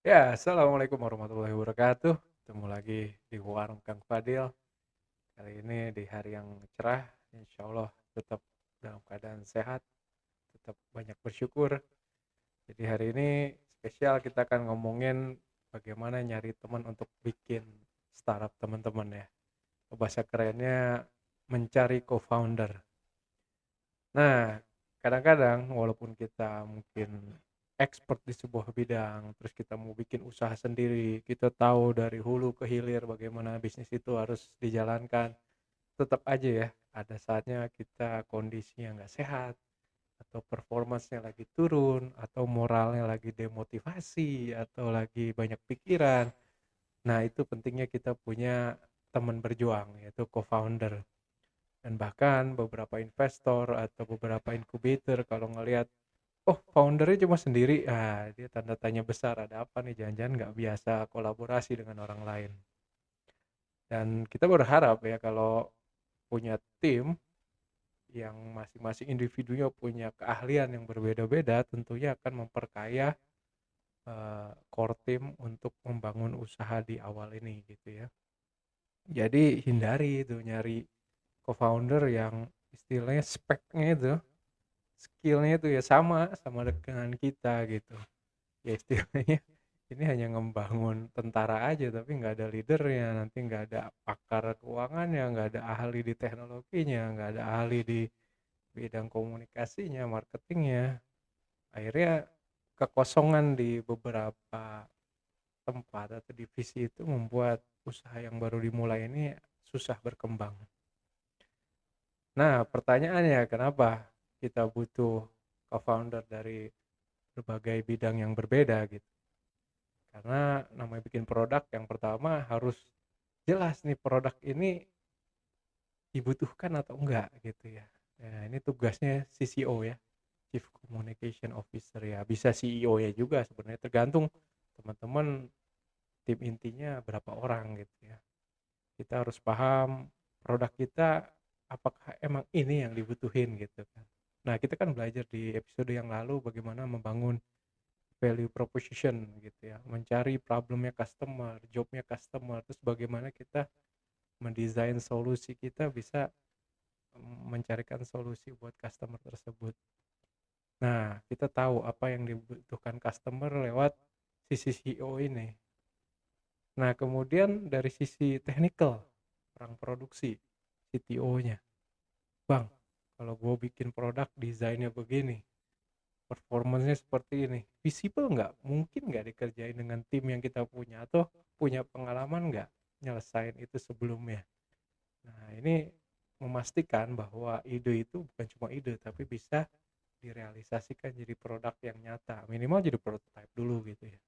Ya, assalamualaikum warahmatullahi wabarakatuh. Ketemu lagi di warung Kang Fadil. Kali ini di hari yang cerah, insya Allah tetap dalam keadaan sehat, tetap banyak bersyukur. Jadi hari ini spesial kita akan ngomongin bagaimana nyari teman untuk bikin startup teman-teman ya. Bahasa kerennya mencari co-founder. Nah, kadang-kadang walaupun kita mungkin expert di sebuah bidang, terus kita mau bikin usaha sendiri, kita tahu dari hulu ke hilir bagaimana bisnis itu harus dijalankan, tetap aja ya, ada saatnya kita kondisinya nggak sehat, atau performance-nya lagi turun, atau moralnya lagi demotivasi, atau lagi banyak pikiran. Nah, itu pentingnya kita punya teman berjuang, yaitu co-founder. Dan bahkan beberapa investor atau beberapa inkubator kalau ngelihat, oh foundernya cuma sendiri, dia tanda tanya besar, ada apa nih, jangan-jangan nggak biasa kolaborasi dengan orang lain. Dan kita berharap ya kalau punya tim yang masing-masing individunya punya keahlian yang berbeda-beda, tentunya akan memperkaya core team untuk membangun usaha di awal ini gitu ya. Jadi hindari itu nyari co-founder yang istilahnya speknya itu, skillnya itu ya sama sama dengan kita gitu. Ya istilahnya ini hanya ngebangun tentara aja tapi nggak ada leadernya, nanti nggak ada pakar keuangannya, nggak ada ahli di teknologinya, nggak ada ahli di bidang komunikasinya, marketingnya. Akhirnya kekosongan di beberapa tempat atau divisi itu membuat usaha yang baru dimulai ini susah berkembang. Nah, pertanyaannya kenapa kita butuh co-founder dari berbagai bidang yang berbeda gitu. Karena namanya bikin produk, yang pertama harus jelas nih produk ini dibutuhkan atau enggak gitu ya. Nah, ini tugasnya CCO ya, Chief Communication Officer ya. Bisa CEO ya juga sebenarnya, tergantung teman-teman tim intinya berapa orang gitu ya. Kita harus paham produk kita apakah emang ini yang dibutuhin gitu kan. Nah, kita kan belajar di episode yang lalu bagaimana membangun value proposition gitu ya, mencari problemnya customer, jobnya customer, terus bagaimana kita mendesain solusi kita bisa mencarikan solusi buat customer tersebut. Nah, kita tahu apa yang dibutuhkan customer lewat sisi CEO ini. Nah, kemudian dari sisi technical, orang produksi, CTO-nya, Bang, kalau gue bikin produk desainnya begini, performance-nya seperti ini, visible nggak? Mungkin nggak dikerjain dengan tim yang kita punya, atau punya pengalaman nggak nyelesain itu sebelumnya? Nah, ini memastikan bahwa ide itu bukan cuma ide, tapi bisa direalisasikan jadi produk yang nyata. Minimal jadi prototype dulu gitu ya.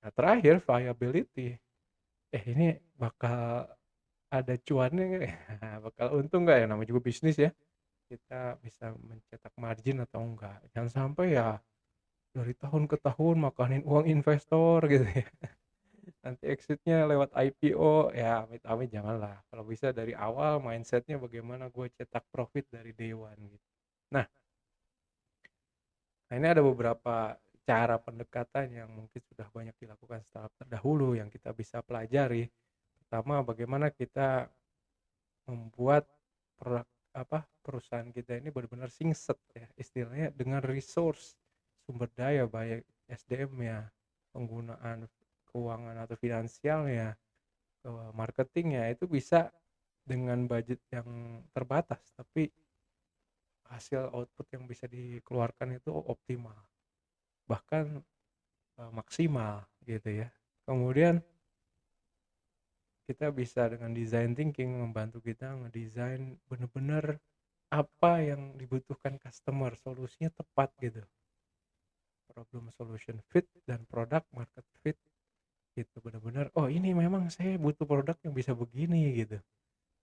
Nah, terakhir viability. Ini bakal ada cuannya nggak ya? Bakal untung nggak ya? Namanya juga bisnis ya. Kita bisa mencetak margin atau enggak. Jangan sampai ya dari tahun ke tahun makanin uang investor gitu ya. Nanti exitnya lewat IPO, ya amit-amit janganlah. Kalau bisa dari awal mindsetnya bagaimana gue cetak profit dari day one gitu. Nah, ini ada beberapa cara pendekatan yang mungkin sudah banyak dilakukan startup terdahulu yang kita bisa pelajari. Pertama, bagaimana kita membuat produk perusahaan kita ini benar-benar singset ya istilahnya, dengan resource sumber daya baik SDM-nya, penggunaan keuangan atau finansialnya, marketingnya itu bisa dengan budget yang terbatas tapi hasil output yang bisa dikeluarkan itu optimal, bahkan maksimal gitu ya. Kemudian kita bisa dengan design thinking membantu kita ngedesain bener-bener apa yang dibutuhkan customer, solusinya tepat gitu, problem solution fit dan product market fit gitu, bener-bener oh ini memang saya butuh produk yang bisa begini gitu,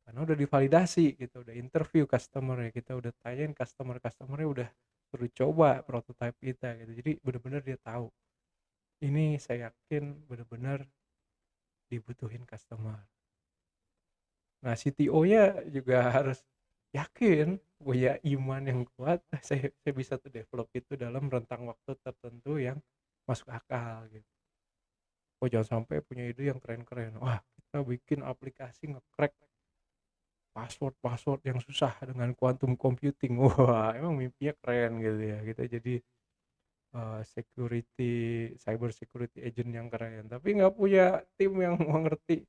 karena udah divalidasi, kita udah interview customer ya, kita udah tanyain customernya, udah suruh coba prototype kita gitu, jadi bener-bener dia tahu ini, saya yakin bener-bener dibutuhin customer. Nah, CTO-nya juga harus yakin, punya iman yang kuat, saya bisa tuh develop itu dalam rentang waktu tertentu yang masuk akal gitu. Oh jangan sampai punya ide yang keren-keren, wah kita bikin aplikasi nge-crack password-password yang susah dengan quantum computing. Wah emang mimpinya keren gitu ya, kita jadi security cyber security agent yang keren, tapi nggak punya tim yang mengerti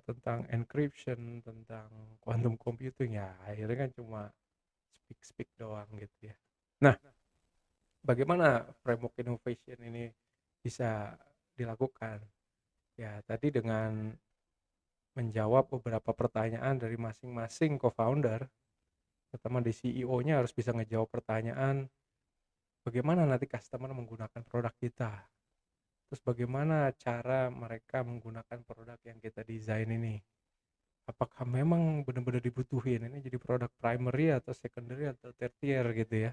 tentang encryption, tentang quantum computing, ya akhirnya kan cuma speak doang gitu ya. Nah, bagaimana framework innovation ini bisa dilakukan? Ya, tadi dengan menjawab beberapa pertanyaan dari masing-masing co-founder, pertama di CEO-nya harus bisa ngejawab pertanyaan, bagaimana nanti customer menggunakan produk kita? Terus bagaimana cara mereka menggunakan produk yang kita desain ini? Apakah memang benar-benar dibutuhin? Ini jadi produk primary atau secondary atau tertiary gitu ya?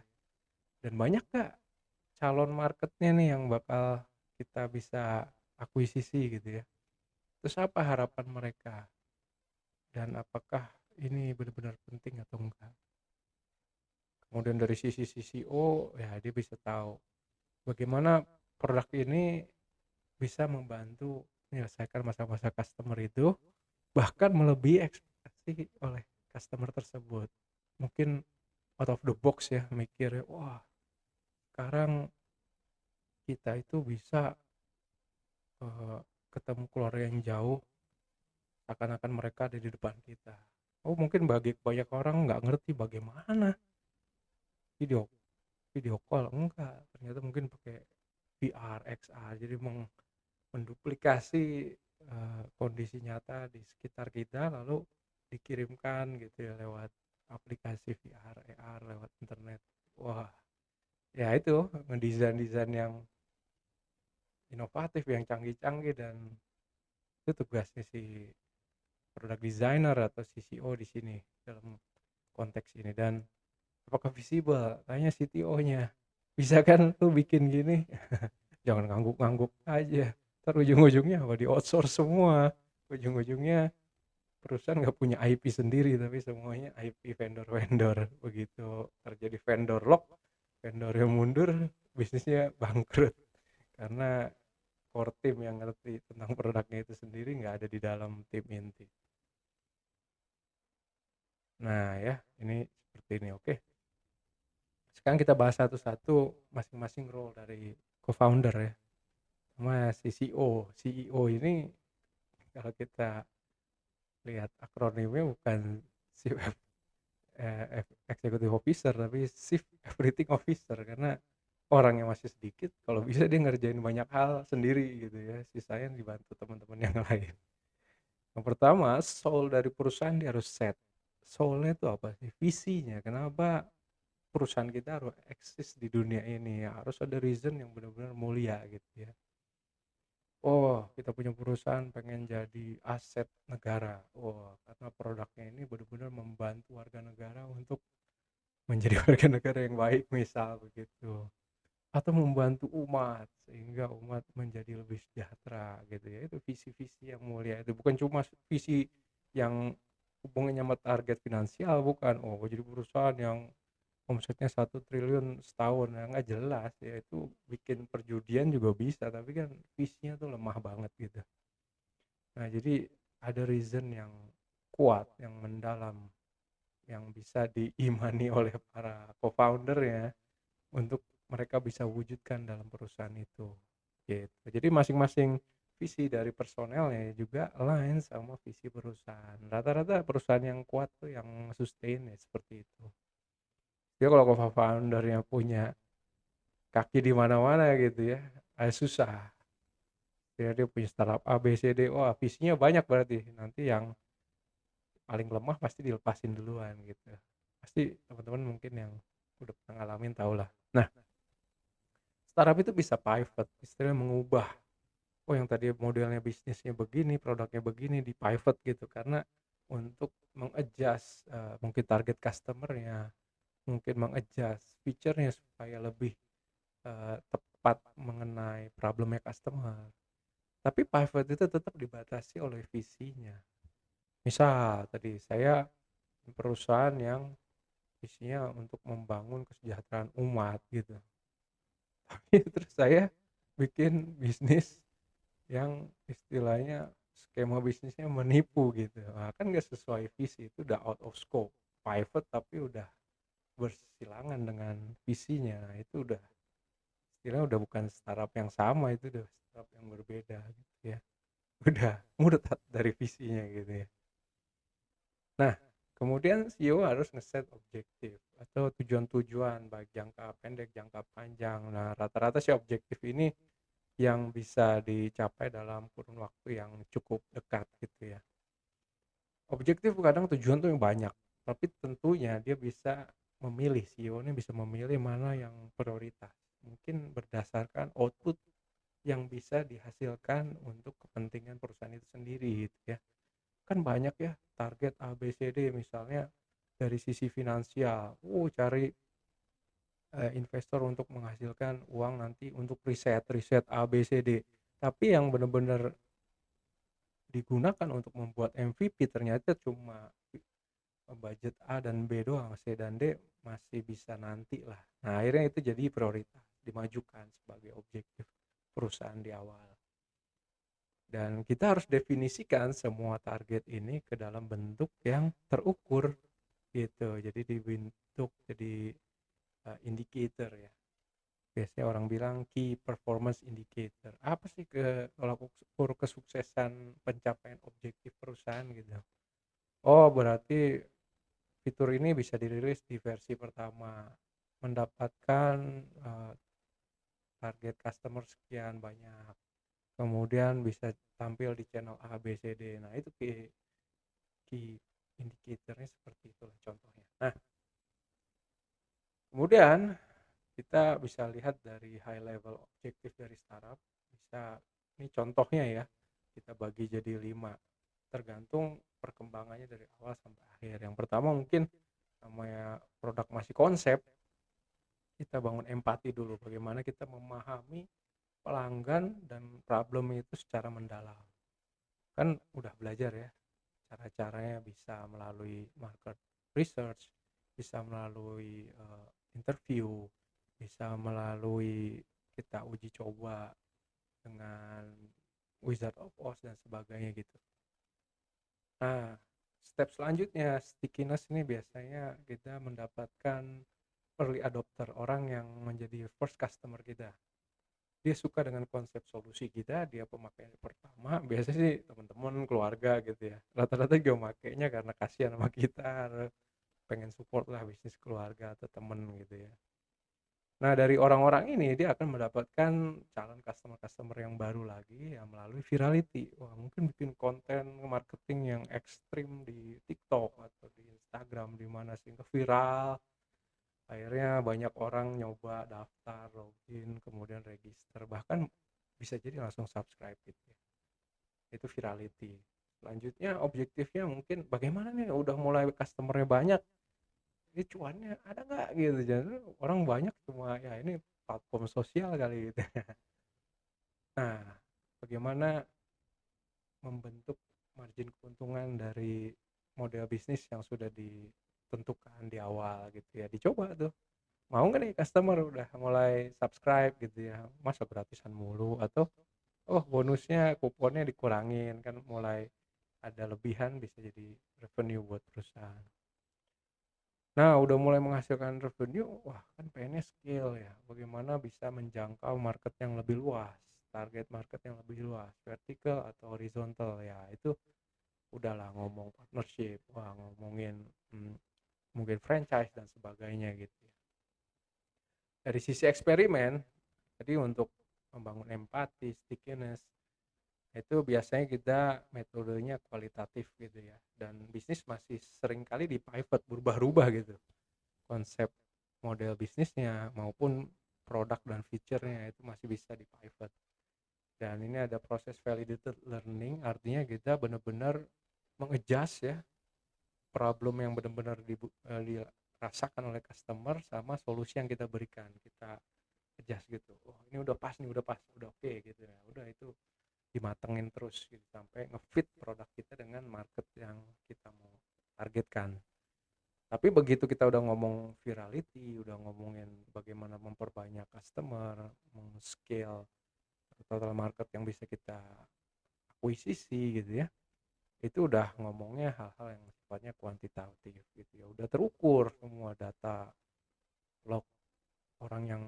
Dan banyak gak calon marketnya nih yang bakal kita bisa akuisisi gitu ya? Terus apa harapan mereka? Dan apakah ini benar-benar penting atau enggak? Kemudian dari sisi CCO, ya dia bisa tahu bagaimana produk ini bisa membantu menyelesaikan masa-masa customer itu, bahkan melebihi ekspektasi oleh customer tersebut. Mungkin out of the box ya, mikirnya wah sekarang kita itu bisa eh, ketemu keluarga yang jauh, seakan-akan mereka ada di depan kita. Oh mungkin bagi banyak orang nggak ngerti bagaimana video video call, enggak, ternyata mungkin pakai VR XR, jadi menduplikasi kondisi nyata di sekitar kita lalu dikirimkan gitu ya lewat aplikasi VR AR lewat internet. Wah ya itu mendesain yang inovatif, yang canggih-canggih, dan itu tugasnya si product designer atau CCO di sini dalam konteks ini. Dan apakah visible, tanya CTO-nya, bisa kan tuh bikin gini? Jangan ngangguk-ngangguk aja, ntar ujung-ujungnya apa, di outsource semua, ujung-ujungnya perusahaan nggak punya IP sendiri tapi semuanya IP vendor-vendor. Begitu terjadi vendor lock, vendor yang mundur, bisnisnya bangkrut karena core team yang ngerti tentang produknya itu sendiri nggak ada di dalam tim inti. Nah ya, ini seperti ini. Oke, sekarang kita bahas satu-satu masing-masing role dari co-founder ya. Sama CEO ini kalau kita lihat akronimnya bukan Chief Executive Officer tapi Chief Everything Officer, karena orang yang masih sedikit kalau bisa dia ngerjain banyak hal sendiri gitu ya, sisanya dibantu teman-teman yang lain. Yang pertama, soul dari perusahaan dia harus set. Soulnya itu apa sih? Visinya. Kenapa perusahaan kita harus eksis di dunia ini? Harus ada reason yang benar-benar mulia gitu ya. Oh, kita punya perusahaan pengen jadi aset negara. Oh, karena produknya ini benar-benar membantu warga negara untuk menjadi warga negara yang baik, misal begitu. Atau membantu umat sehingga umat menjadi lebih sejahtera gitu ya. Itu visi-visi yang mulia, itu bukan cuma visi yang hubungannya sama target finansial, bukan. Oh, jadi perusahaan yang omsetnya 1 triliun setahun, ya nggak jelas ya, itu bikin perjudian juga bisa tapi kan visinya tuh lemah banget gitu. Nah jadi ada reason yang kuat, yang mendalam, yang bisa diimani oleh para co-founder ya, untuk mereka bisa wujudkan dalam perusahaan itu gitu. Jadi masing-masing visi dari personelnya juga align sama visi perusahaan. Rata-rata perusahaan yang kuat tuh yang sustain ya seperti itu. Dia kalau co-foundernya punya kaki di mana-mana gitu ya, susah. Dia punya startup A B C D, wah visinya banyak, berarti nanti yang paling lemah pasti dilepasin duluan gitu. Pasti teman-teman mungkin yang udah pernah ngalamin tau lah. Nah, startup itu bisa pivot, istilahnya mengubah. Oh yang tadi modelnya bisnisnya begini, produknya begini, di pivot gitu, karena untuk mengadjust mungkin target customernya, mungkin mengadjust feature-nya supaya lebih tepat mengenai problemnya customer. Tapi pivot itu tetap dibatasi oleh visinya. Misal tadi saya perusahaan yang visinya untuk membangun kesejahteraan umat gitu. Terus saya bikin bisnis yang istilahnya skema bisnisnya menipu gitu. Nah, kan nggak sesuai visi, itu udah out of scope. Pivot tapi udah bersilangan dengan visinya. Nah, itu udah istilahnya udah bukan startup yang sama, itu udah startup yang berbeda gitu ya. Udah murtad dari visinya gitu ya. Nah, kemudian CEO harus ngeset objektif atau tujuan-tujuan baik jangka pendek, jangka panjang. Nah, rata-rata sih objektif ini yang bisa dicapai dalam kurun waktu yang cukup dekat gitu ya. Objektif kadang tujuan tuh yang banyak, tapi tentunya dia bisa memilih, CEO ini bisa memilih mana yang prioritas. Mungkin berdasarkan output yang bisa dihasilkan untuk kepentingan perusahaan itu sendiri gitu ya. Kan banyak ya target A, B, C, D misalnya dari sisi finansial. Cari investor untuk menghasilkan uang nanti untuk riset A, B, C, D. Tapi yang benar-benar digunakan untuk membuat MVP ternyata cuma budget A dan B doang, C dan D masih bisa nanti lah. Nah, akhirnya itu jadi prioritas, dimajukan sebagai objektif perusahaan di awal. Dan kita harus definisikan semua target ini ke dalam bentuk yang terukur gitu. Jadi dibentuk jadi indicator ya. Biasanya orang bilang key performance indicator. Apa sih kalau ukur kesuksesan pencapaian objektif perusahaan gitu? Oh, berarti fitur ini bisa dirilis di versi pertama, mendapatkan target customer sekian banyak. Kemudian bisa tampil di channel A, B, C, D. Nah, itu key indicatornya seperti itulah contohnya. Nah, kemudian kita bisa lihat dari high level objektif dari startup. Ini contohnya ya, kita bagi jadi 5, tergantung perkembangannya dari awal sampai akhir. Yang pertama mungkin namanya produk masih konsep, kita bangun empati dulu, bagaimana kita memahami pelanggan dan problem itu secara mendalam. Kan udah belajar ya, cara-caranya bisa melalui market research, bisa melalui interview, bisa melalui kita uji coba dengan Wizard of Oz dan sebagainya gitu. Nah, step selanjutnya stickiness ini biasanya kita mendapatkan early adopter, orang yang menjadi first customer kita. Dia suka dengan konsep solusi kita, dia pemakai pertama, biasanya sih teman-teman, keluarga gitu ya. Rata-rata juga makainya karena kasihan sama kita, pengen support lah bisnis keluarga atau temen gitu ya. Nah, dari orang-orang ini dia akan mendapatkan calon customer-customer yang baru lagi ya melalui virality. Wah, mungkin bikin konten marketing yang ekstrim di TikTok atau di Instagram di mana sehingga viral. Akhirnya banyak orang nyoba daftar, login, kemudian register, bahkan bisa jadi langsung subscribe gitu ya. Itu virality. Selanjutnya objektifnya mungkin bagaimana nih udah mulai customernya banyak, ini cuannya ada nggak gitu. Jadi orang banyak cuma ya ini platform sosial kali gitu. Nah, bagaimana membentuk margin keuntungan dari model bisnis yang sudah ditentukan di awal gitu ya, dicoba tuh. Mau nggak nih customer udah mulai subscribe gitu ya, masa gratisan mulu, atau oh bonusnya kuponnya dikurangin, kan mulai ada lebihan bisa jadi revenue buat perusahaan. Nah, udah mulai menghasilkan revenue, wah kan pengennya scale ya, bagaimana bisa menjangkau market yang lebih luas, target market yang lebih luas, vertical atau horizontal ya. Itu udahlah ngomong partnership, wah ngomongin mungkin franchise dan sebagainya gitu ya. Dari sisi eksperimen, jadi untuk membangun empati, stickiness, itu biasanya kita metodenya kualitatif gitu ya, dan bisnis masih sering kali di pivot, berubah-ubah gitu konsep model bisnisnya maupun produk dan fiturnya, itu masih bisa di pivot. Dan ini ada proses validated learning, artinya kita benar-benar mengadjust ya problem yang benar-benar dirasakan oleh customer sama solusi yang kita berikan, kita adjust gitu. Oh, ini udah pas nih, udah pas, udah oke gitu ya. Udah itu dimatengin terus gitu sampai ngefit produk kita dengan market yang kita mau targetkan. Tapi begitu kita udah ngomong virality, udah ngomongin bagaimana bagaimana memperbanyak customer, scale total market yang bisa kita akuisisi gitu ya. Itu udah ngomongnya hal-hal yang sifatnya kuantitatif gitu ya. Udah terukur semua data log orang yang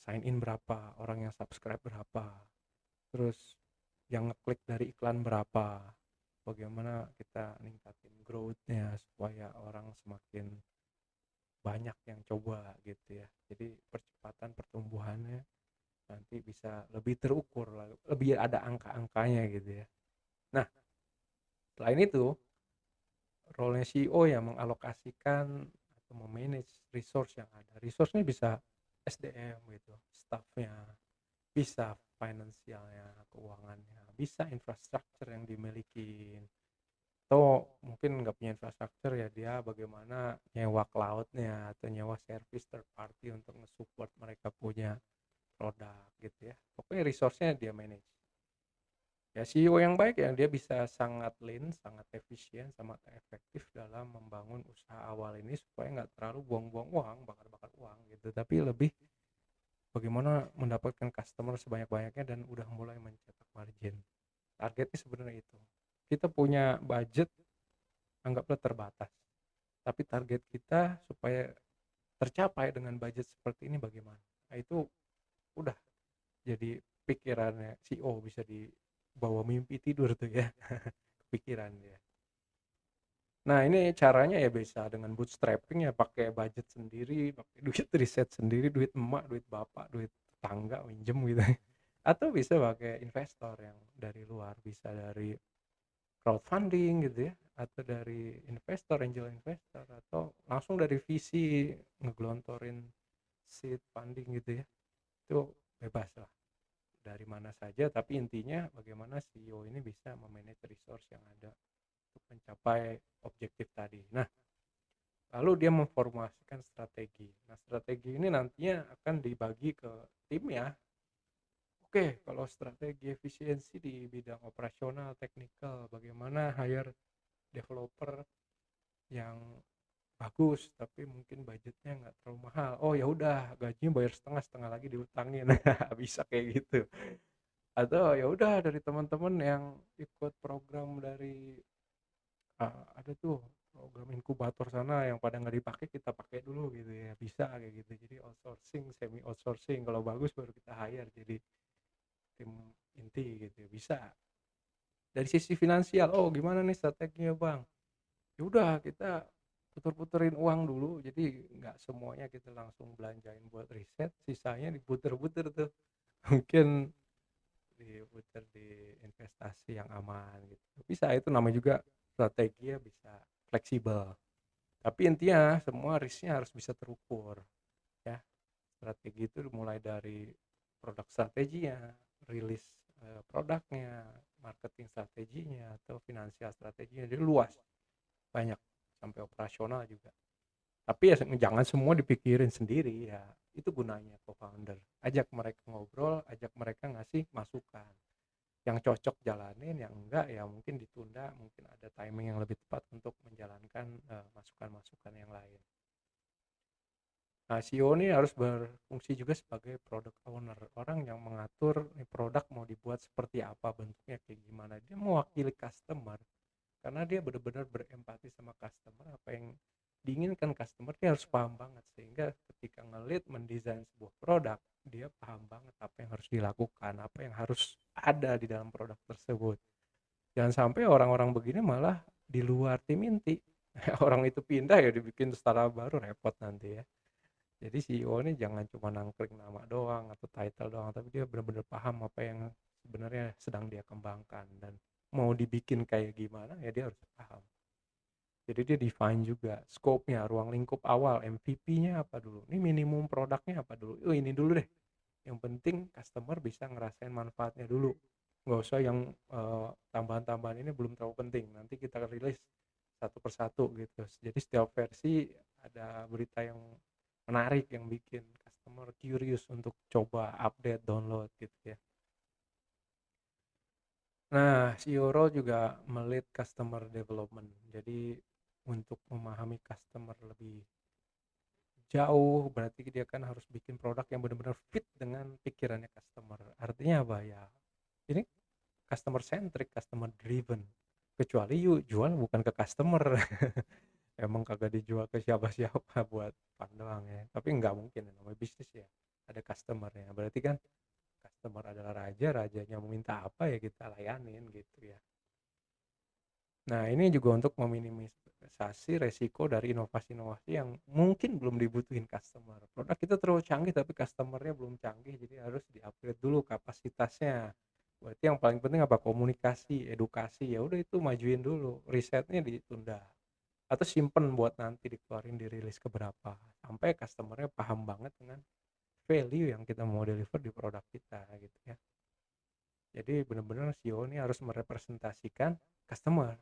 sign in berapa, orang yang subscribe berapa, terus yang ngeklik dari iklan berapa, bagaimana kita ningkatin growth-nya supaya orang semakin banyak yang coba gitu ya. Jadi percepatan pertumbuhannya nanti bisa lebih terukur, lebih ada angka-angkanya gitu ya. Nah, selain itu, role-nya CEO yang mengalokasikan atau memanage resource yang ada. Resource-nya bisa SDM gitu, staff-nya, bisa finansialnya, keuangannya, bisa infrastruktur yang dimiliki, atau mungkin nggak punya infrastruktur ya dia bagaimana nyewa cloud-nya atau nyewa service third party untuk nge-support mereka punya produk gitu ya. Pokoknya resource-nya dia manage. Ya CEO yang baik ya dia bisa sangat lean, sangat efisien, sangat efektif dalam membangun usaha awal ini supaya nggak terlalu buang-buang uang, bakar-bakar uang gitu, tapi lebih bagaimana mendapatkan customer sebanyak-banyaknya dan udah mulai mencetak margin. Targetnya sebenarnya itu. Kita punya budget anggaplah terbatas, tapi target kita supaya tercapai dengan budget seperti ini bagaimana. Nah itu udah jadi pikirannya CEO, bisa dibawa mimpi tidur tuh ya. Kepikiran dia. Nah ini caranya ya bisa dengan bootstrapping ya, pakai budget sendiri, pakai duit riset sendiri, duit emak, duit bapak, duit tetangga minjem gitu. Atau bisa pakai investor yang dari luar, bisa dari crowdfunding gitu ya, atau dari investor, angel investor, atau langsung dari VC ngegelontorin seed funding gitu ya. Itu bebas lah dari mana saja, tapi intinya bagaimana CEO ini bisa memanage resource yang ada untuk mencapai objektif tadi. Nah, lalu dia memformulasikan strategi. Nah, strategi ini nantinya akan dibagi ke tim ya. Oke, kalau strategi efisiensi di bidang operasional, teknikal, bagaimana hire developer yang bagus tapi mungkin budgetnya nggak terlalu mahal. Oh ya udah, gajinya bayar setengah, setengah lagi diutangin. Bisa kayak gitu. Atau ya udah dari teman-teman yang ikut program dari ada tuh program inkubator sana yang pada nggak dipakai kita pakai dulu gitu ya, bisa kayak gitu. Jadi outsourcing, semi outsourcing, kalau bagus baru kita hire jadi tim inti gitu ya, bisa. Dari sisi finansial, oh gimana nih strateginya bang? Ya udah kita puter-puterin uang dulu, jadi nggak semuanya kita langsung belanjain buat riset, sisanya diputer-puter tuh. Mungkin diputer di investasi yang aman gitu, bisa. Itu namanya juga strategi ya, bisa fleksibel, tapi intinya semua risknya harus bisa terukur ya. Strategi itu mulai dari produk strateginya, rilis produknya, marketing strateginya, atau finansial strateginya, jadi luas, banyak, sampai operasional juga. Tapi ya jangan semua dipikirin sendiri ya, itu gunanya co-founder, ajak mereka ngobrol, ajak mereka ngasih masukan, yang cocok jalanin, yang enggak ya mungkin ditunda, mungkin ada timing yang lebih tepat untuk menjalankan masukan-masukan yang lain. Nah, CEO ini harus berfungsi juga sebagai product owner, orang yang mengatur nih produk mau dibuat seperti apa, bentuknya kayak gimana. Dia mewakili customer karena dia benar-benar berempati sama customer, apa yang diinginkan customer dia harus paham banget, sehingga ketika ngelit mendesain sebuah produk dia paham banget apa yang harus dilakukan, apa yang harus ada di dalam produk tersebut. Jangan sampai orang-orang begini malah di luar tim inti. Orang itu pindah ya dibikin startup baru, repot nanti ya. Jadi CEO ini jangan cuma nangkring nama doang atau title doang, tapi dia benar-benar paham apa yang sebenarnya sedang dia kembangkan, dan mau dibikin kayak gimana ya dia harus paham. Jadi dia define juga scope-nya, ruang lingkup awal, MVP-nya apa dulu, ini minimum produknya apa dulu, ini dulu deh. Yang penting customer bisa ngerasain manfaatnya dulu, nggak usah yang tambahan-tambahan ini belum terlalu penting, nanti kita rilis satu persatu gitu. Jadi setiap versi ada berita yang menarik yang bikin customer curious untuk coba update, download gitu ya. Nah, CEO role juga melit customer development. Jadi untuk memahami customer lebih jauh, berarti dia kan harus bikin produk yang benar-benar fit dengan pikirannya customer. Artinya apa ya? Ini customer centric, customer driven. Kecuali you jual bukan ke customer. Emang kagak dijual ke siapa-siapa buat fun doang ya. Tapi nggak mungkin namanya bisnis ya. Ada customer-nya. Berarti kan customer adalah raja, rajanya mau minta apa ya kita layanin gitu ya. Nah, ini juga untuk meminimalisasi resiko dari inovasi-inovasi yang mungkin belum dibutuhin customer. Produk kita terlalu canggih tapi customernya belum canggih, jadi harus di-upgrade dulu kapasitasnya. Berarti yang paling penting apa? Komunikasi, edukasi. Ya udah itu majuin dulu, risetnya ditunda. Atau simpen buat nanti dikeluarin dirilis keberapa. Sampai customernya paham banget dengan value yang kita mau deliver di produk kita gitu ya. Jadi benar-benar CEO ini harus merepresentasikan customer.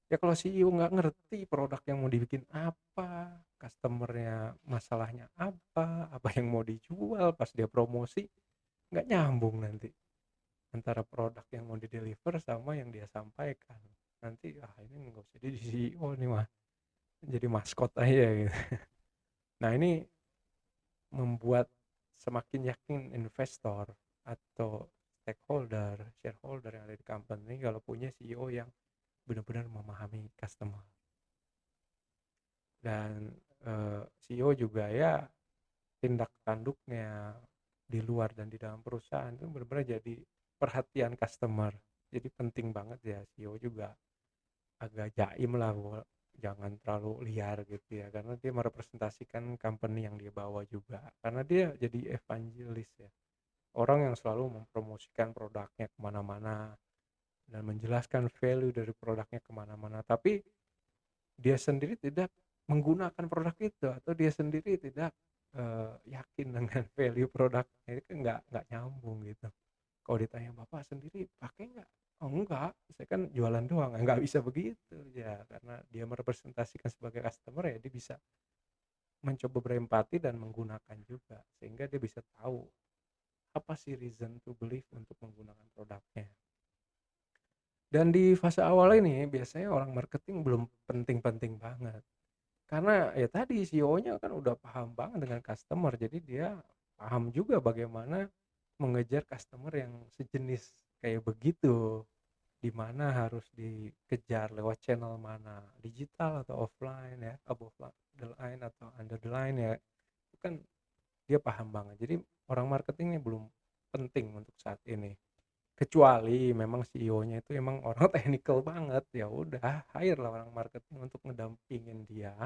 Ya kalau CEO nggak ngerti produk yang mau dibikin apa, customernya masalahnya apa yang mau dijual, pas dia promosi nggak nyambung nanti antara produk yang mau di-deliver sama yang dia sampaikan. Nanti ini nggak usah jadi CEO nih mah, jadi maskot aja gitu. Nah ini membuat semakin yakin investor atau stakeholder, shareholder yang ada di company kalau punya CEO yang benar-benar memahami customer. Dan CEO juga ya tindak tanduknya di luar dan di dalam perusahaan itu benar-benar jadi perhatian customer. Jadi penting banget ya CEO juga agak jaim lah, jangan terlalu liar gitu ya, karena dia merepresentasikan company yang dia bawa juga, karena dia jadi evangelis ya, orang yang selalu mempromosikan produknya kemana-mana dan menjelaskan value dari produknya kemana-mana, tapi dia sendiri tidak menggunakan produk itu atau dia sendiri tidak yakin dengan value produknya, itu kan nggak nyambung gitu. Kalau ditanya bapak sendiri pakai nggak? Oh enggak, saya kan jualan doang. Nggak bisa begitu ya, karena dia merepresentasikan sebagai customer ya dia bisa mencoba berempati dan menggunakan juga sehingga dia bisa tahu apa sih reason to believe untuk menggunakan produknya. Dan di fase awal ini biasanya orang marketing belum penting-penting banget. Karena ya tadi CEO-nya kan udah paham banget dengan customer, jadi dia paham juga bagaimana mengejar customer yang sejenis kayak begitu, di mana harus dikejar lewat channel mana, digital atau offline ya, above the line atau under the line ya. Itu kan dia paham banget. Jadi orang marketingnya belum penting untuk saat ini. Kecuali memang CEO-nya itu emang orang technical banget, ya udah hire lah orang marketing untuk ngedampingin dia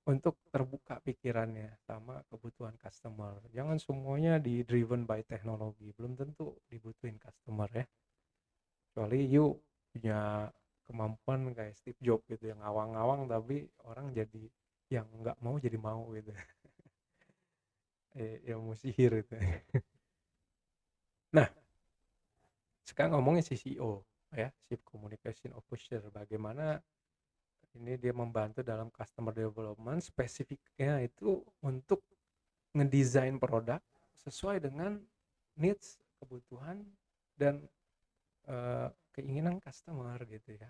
untuk terbuka pikirannya sama kebutuhan customer. Jangan semuanya di driven by teknologi, belum tentu dibutuhin customer ya. Kecuali you punya kemampuan kayak Steve Jobs gitu, yang awang-awang tapi orang jadi yang nggak mau jadi mau gitu. Ilmu sihir itu. Nah, sekarang ngomongin si CEO ya, Chief Communication Officer, bagaimana ini dia membantu dalam customer development, spesifiknya itu untuk ngedesain produk sesuai dengan needs, kebutuhan, dan keinginan customer gitu ya.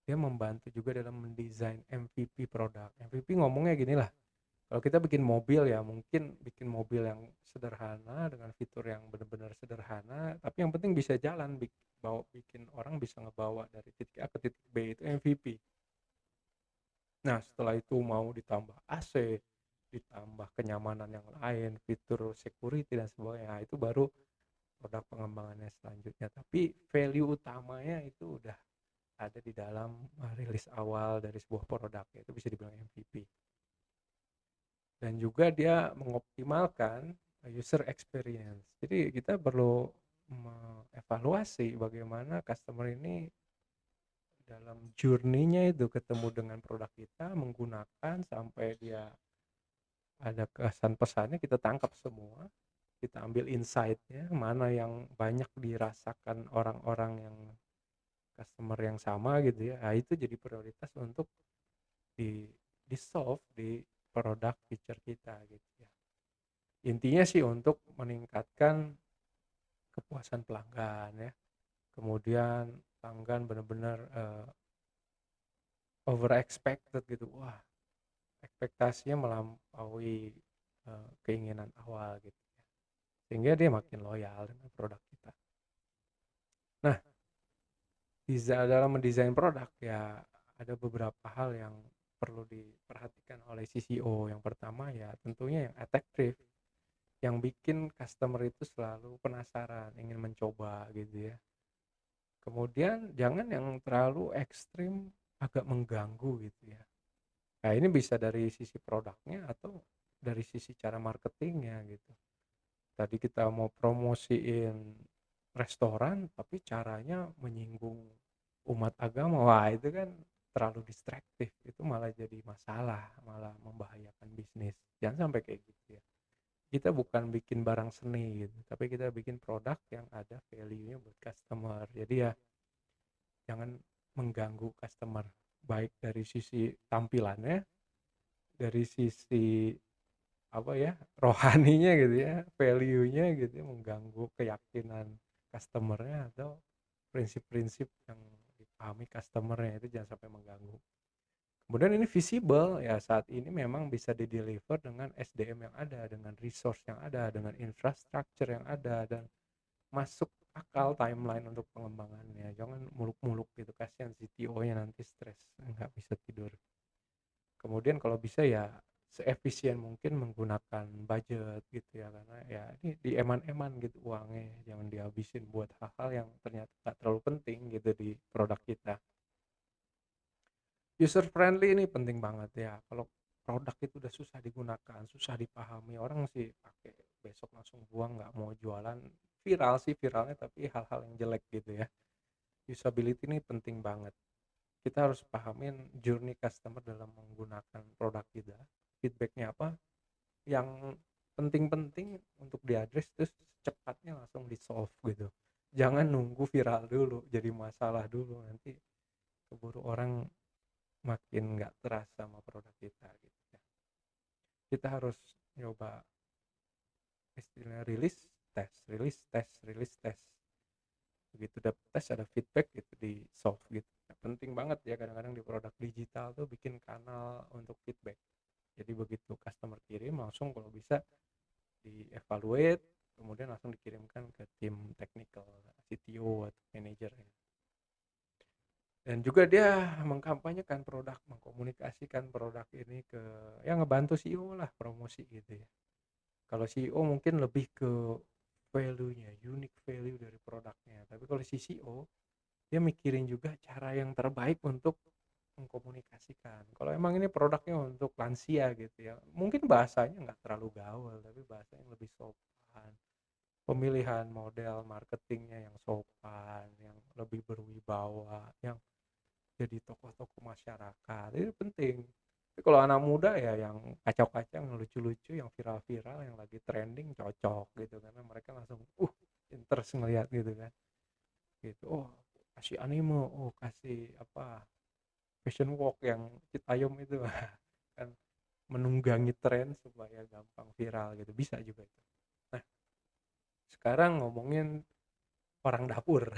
Dia membantu juga dalam mendesain MVP produk. MVP ngomongnya gini lah, kalau kita bikin mobil ya mungkin bikin mobil yang sederhana dengan fitur yang benar-benar sederhana, tapi yang penting bisa jalan, bikin orang bisa ngebawa dari titik A ke titik B, itu MVP. Nah setelah itu mau ditambah AC, ditambah kenyamanan yang lain, fitur security dan sebagainya, nah, itu baru produk pengembangannya selanjutnya. Tapi value utamanya itu udah ada di dalam rilis awal dari sebuah produk, itu bisa dibilang MVP. Dan juga dia mengoptimalkan user experience. Jadi kita perlu mengevaluasi bagaimana customer ini dalam journey-nya itu ketemu dengan produk kita, menggunakan sampai dia ada kesan pesannya, kita tangkap semua, kita ambil insight-nya, mana yang banyak dirasakan orang-orang yang customer yang sama gitu ya. Nah, itu jadi prioritas untuk di solve di produk feature kita gitu ya. Intinya sih untuk meningkatkan kepuasan pelanggan ya. Kemudian pelanggan benar-benar over expected gitu. Wah, ekspektasinya melampaui keinginan awal gitu ya. Sehingga dia makin loyal dengan produk kita. Nah, dalam mendesain produk ya ada beberapa hal yang perlu diperhatikan oleh CCO. Yang pertama ya tentunya yang attractive, yang bikin customer itu selalu penasaran, ingin mencoba gitu ya. Kemudian jangan yang terlalu ekstrim, agak mengganggu gitu ya. Nah ini bisa dari sisi produknya atau dari sisi cara marketingnya gitu. Tadi kita mau promosiin restoran tapi caranya menyinggung umat agama, wah itu kan terlalu distraktif, itu malah jadi masalah, malah membahayakan bisnis. Jangan sampai kayak gitu ya. Kita bukan bikin barang seni gitu, tapi kita bikin produk yang ada value-nya buat customer. Jadi ya jangan mengganggu customer, baik dari sisi tampilannya, dari sisi apa ya, rohaninya gitu ya, value-nya gitu ya, mengganggu keyakinan customer-nya atau prinsip-prinsip yang dipahami customer-nya, itu jangan sampai mengganggu. Kemudian ini visible ya, saat ini memang bisa di-deliver dengan SDM yang ada, dengan resource yang ada, dengan infrastructure yang ada, dan masuk akal timeline untuk pengembangannya. Jangan muluk-muluk gitu, kasihan CTO-nya nanti stres, nggak bisa tidur. Kemudian kalau bisa ya seefisien mungkin menggunakan budget gitu ya, karena ya ini dieman-eman gitu uangnya, jangan dihabisin buat hal-hal yang ternyata nggak terlalu penting gitu di produk kita. User friendly ini penting banget ya. Kalau produk itu udah susah digunakan, susah dipahami, orang sih pakai besok langsung buang, nggak mau jualan. Viral sih viralnya, tapi hal-hal yang jelek gitu ya. Usability ini penting banget. Kita harus pahamin journey customer dalam menggunakan produk kita. Feedbacknya apa? Yang penting-penting untuk diadres, terus cepatnya langsung di solve gitu. Jangan nunggu viral dulu, jadi masalah dulu, nanti keburu orang makin nggak terasa sama produk kita gitu ya. Kita harus nyoba istilahnya rilis tes. Begitu dapet tes ada feedback gitu di solve gitu. Nah, penting banget ya kadang-kadang di produk digital tuh bikin kanal untuk feedback. Jadi begitu customer kirim langsung kalau bisa di-evaluate, kemudian langsung dikirimkan ke tim technical, CTO atau manager ya. Dan juga dia mengkampanyekan produk, mengkomunikasikan produk ini ke, ya ngebantu CEO lah promosi gitu ya. Kalau CEO mungkin lebih ke value-nya, unique value dari produknya. Tapi kalau si CEO, dia mikirin juga cara yang terbaik untuk mengkomunikasikan. Kalau emang ini produknya untuk lansia gitu ya, mungkin bahasanya nggak terlalu gaul, tapi bahasanya lebih sopan. Pemilihan model marketingnya yang sopan, yang lebih berwibawa, yang jadi tokoh-tokoh masyarakat, itu penting. Tapi kalau anak muda ya yang kacau-kacau, yang lucu-lucu, yang viral-viral, yang lagi trending cocok gitu, karena mereka langsung interest ngeliat gitu kan, gitu. Oh kasih anime, oh kasih apa, fashion walk yang Citayam itu kan menunggangi tren supaya gampang viral gitu, bisa juga itu. Nah sekarang ngomongin orang dapur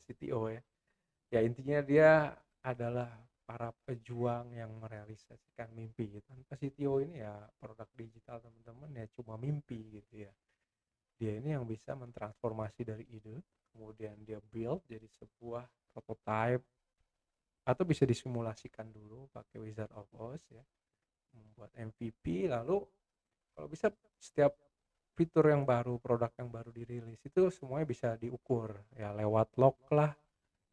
CTO ya. Ya intinya dia adalah para pejuang yang merealisasikan mimpi. Tanpa CTO ini ya produk digital teman-teman ya cuma mimpi gitu ya. Dia ini yang bisa mentransformasi dari ide, kemudian dia build jadi sebuah prototype, atau bisa disimulasikan dulu pakai Wizard of Oz ya, membuat MVP, lalu kalau bisa setiap fitur yang baru, produk yang baru dirilis itu semuanya bisa diukur ya, lewat log lah,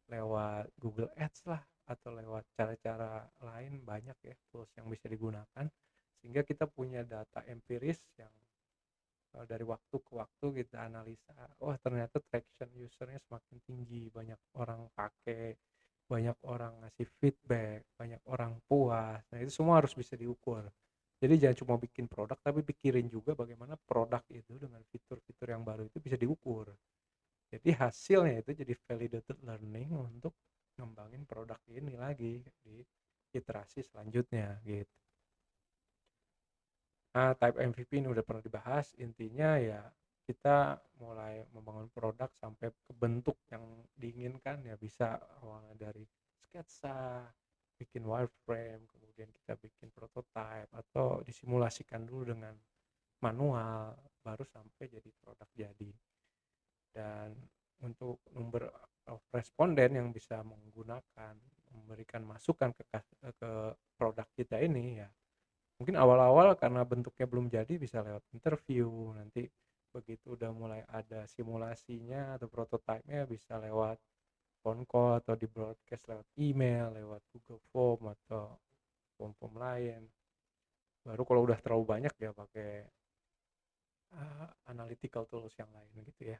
lewat Google Ads lah, atau lewat cara-cara lain, banyak ya tools yang bisa digunakan, sehingga kita punya data empiris yang dari waktu ke waktu kita analisa, wah ternyata traction usernya semakin tinggi, banyak orang pakai, banyak orang ngasih feedback, banyak orang puas. Nah itu semua harus bisa diukur. Jadi jangan cuma bikin produk, tapi pikirin juga bagaimana produk itu dengan fitur-fitur yang baru itu bisa diukur. Jadi hasilnya itu jadi validated learning untuk ngembangin produk ini lagi di iterasi selanjutnya gitu. Nah, type MVP ini udah pernah dibahas. Intinya ya kita mulai membangun produk sampai ke bentuk yang diinginkan ya, bisa awalnya dari sketsa, bikin wireframe, kemudian kemudian kita bikin prototype atau disimulasikan dulu dengan manual, baru sampai jadi produk jadi. Dan untuk number of responden yang bisa menggunakan, memberikan masukan ke produk kita ini, ya mungkin awal-awal karena bentuknya belum jadi bisa lewat interview, nanti begitu udah mulai ada simulasinya atau prototipenya bisa lewat phone call atau di broadcast lewat email, lewat Google Form atau form-form lain. Baru kalau udah terlalu banyak ya pakai analytical tools yang lain gitu ya.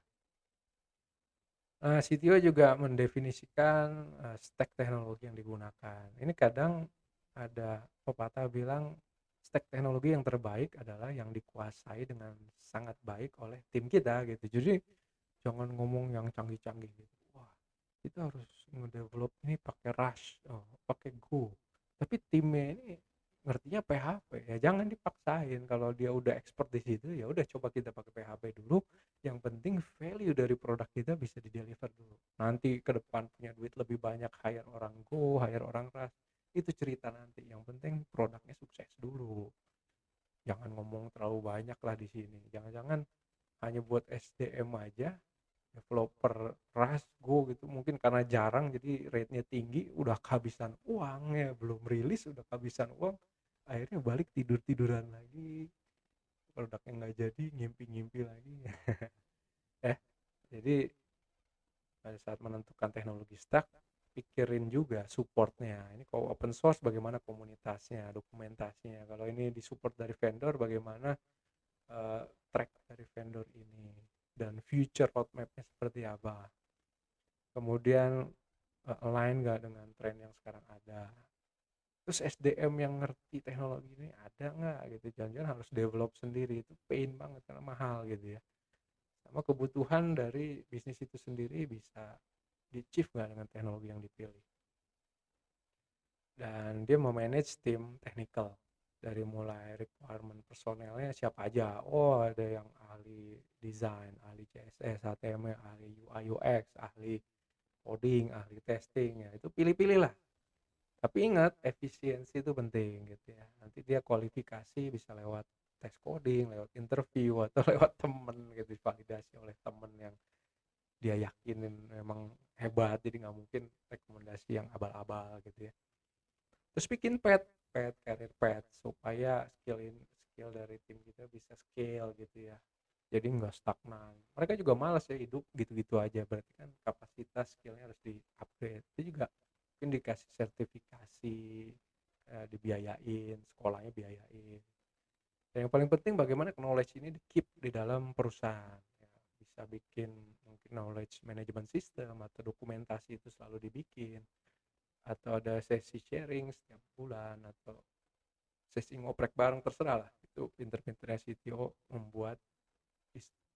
CTO juga mendefinisikan stack teknologi yang digunakan. Ini kadang ada pepatah bilang stack teknologi yang terbaik adalah yang dikuasai dengan sangat baik oleh tim kita gitu. Jadi jangan ngomong yang canggih-canggih gitu. Wah, kita harus ngedevelop ini pakai Rush, pakai Go. Tapi timnya ini ngertinya PHP, ya jangan dipaksain. Kalau dia udah expert di situ, ya udah coba kita pakai PHP dulu. Yang penting value dari produk kita bisa di-deliver dulu. Nanti ke depan punya duit lebih banyak, hire orang Go, hire orang Rush, itu cerita nanti. Yang penting produknya sukses dulu. Jangan ngomong terlalu banyak lah di sini. Jangan-jangan hanya buat SDM aja, developer Rust, Go gitu, mungkin karena jarang jadi rate-nya tinggi, udah kehabisan uangnya, belum rilis udah kehabisan uang, akhirnya balik tidur-tiduran lagi, produknya nggak jadi, ngimpi-ngimpi lagi. Jadi pada saat menentukan teknologi stack, pikirin juga supportnya. Ini kalau open source bagaimana komunitasnya, dokumentasinya. Kalau ini disupport dari vendor, bagaimana track dari vendor ini, dan future roadmap-nya seperti apa. Kemudian align nggak dengan tren yang sekarang ada. Terus SDM yang ngerti teknologi ini ada nggak gitu. Jangan-jangan harus develop sendiri, itu pain banget karena mahal gitu ya. Sama kebutuhan dari bisnis itu sendiri bisa di-achieve nggak dengan teknologi yang dipilih. Dan dia memanage tim technical, dari mulai requirement personelnya siapa aja. Oh, ada yang ahli desain, ahli CSS, HTML, ahli UI UX, ahli coding, ahli testing, ya itu pilih-pilih lah. Tapi ingat, efisiensi itu penting gitu ya. Nanti dia kualifikasi bisa lewat tes coding, lewat interview, atau lewat temen gitu, validasi oleh temen yang dia yakinin memang hebat, jadi nggak mungkin rekomendasi yang abal-abal gitu ya. Terus bikin career path, supaya skill dari tim kita bisa scale gitu ya, jadi nggak stagnan. Mereka juga malas ya hidup gitu-gitu aja, berarti kan kapasitas skillnya harus di upgrade. Itu juga mungkin dikasih sertifikasi, dibiayain, sekolahnya biayain. Dan yang paling penting bagaimana knowledge ini di keep di dalam perusahaan ya. Bisa bikin mungkin knowledge management system atau dokumentasi itu selalu dibikin, atau ada sesi sharing setiap bulan, atau sesi ngoprek bareng, terserah lah. Itu pinter-pinternya CTO membuat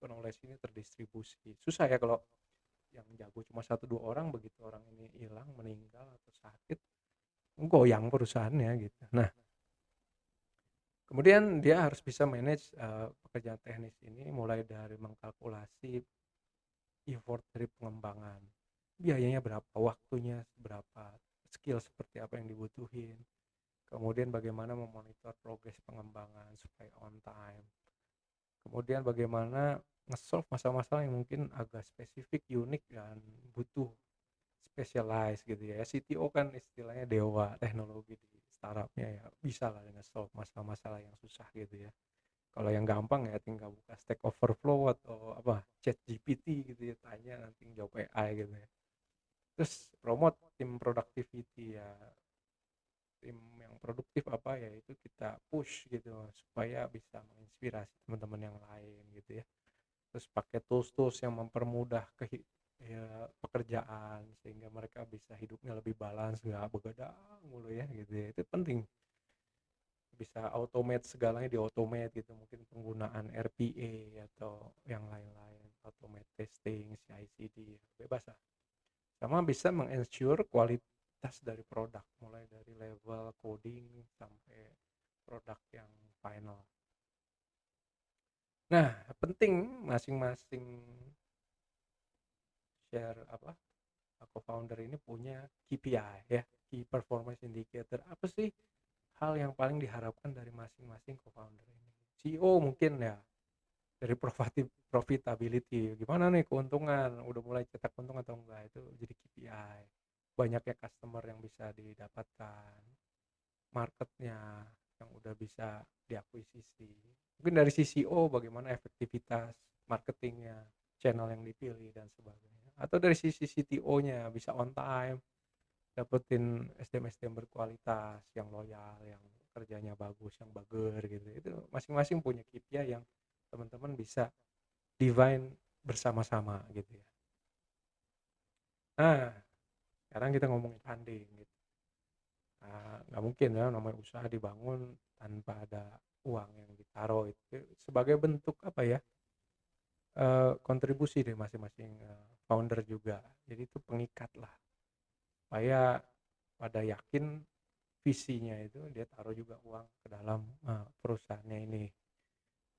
knowledge ini terdistribusi. Susah ya kalau yang jago cuma 1-2 orang, begitu orang ini hilang, meninggal atau sakit, goyang perusahaannya gitu. Nah, kemudian dia harus bisa manage pekerjaan teknis ini, mulai dari mengkalkulasi effort dari pengembangan, biayanya berapa, waktunya berapa, skill seperti apa yang dibutuhin, kemudian bagaimana memonitor progres pengembangan supaya on time, kemudian bagaimana nge-solve masalah-masalah yang mungkin agak spesifik, unik, dan butuh specialize gitu ya. CTO kan istilahnya dewa teknologi di startupnya ya, bisa lah dengan solve masalah-masalah yang susah gitu ya. Kalau yang gampang ya tinggal buka Stack Overflow atau apa Chat GPT gitu ya, tanya nanti jawab AI gitu ya. Terus promote tim productivity ya, tim yang produktif apa ya, itu kita push gitu supaya bisa menginspirasi teman-teman yang lain gitu ya. Terus pakai tools-tools yang mempermudah ya, pekerjaan, sehingga mereka bisa hidupnya lebih balance, nggak begadang mulu ya gitu ya. Itu penting, bisa automate segalanya, di automate gitu, mungkin penggunaan RPA atau yang lain-lain, automate testing, CI/CD, bebas lah. Sama bisa meng-ensure kualitas dari produk, mulai dari level coding sampai produk yang final. Nah, penting masing-masing share apa, co-founder ini punya KPI ya, Key Performance Indicator. Apa sih hal yang paling diharapkan dari masing-masing co-founder ini. CEO mungkin ya dari profitability, gimana nih keuntungan, udah mulai cetak untung atau enggak, itu jadi KPI. Banyaknya customer yang bisa didapatkan, marketnya yang udah bisa diakuisisi. Mungkin dari CCO bagaimana efektivitas marketingnya, channel yang dipilih dan sebagainya. Atau dari sisi CTO-nya bisa on time, dapetin SDM-SDM berkualitas, yang loyal, yang kerjanya bagus, yang bager gitu. Itu masing-masing punya KPI yang teman-teman bisa divine bersama-sama gitu ya. Nah, sekarang kita ngomongin funding gitu. Nggak mungkin ya namanya usaha dibangun tanpa ada uang yang ditaruh, itu sebagai bentuk apa ya, kontribusi dari masing-masing founder juga. Jadi itu pengikat lah supaya pada yakin visinya itu dia taruh juga uang ke dalam perusahaannya ini.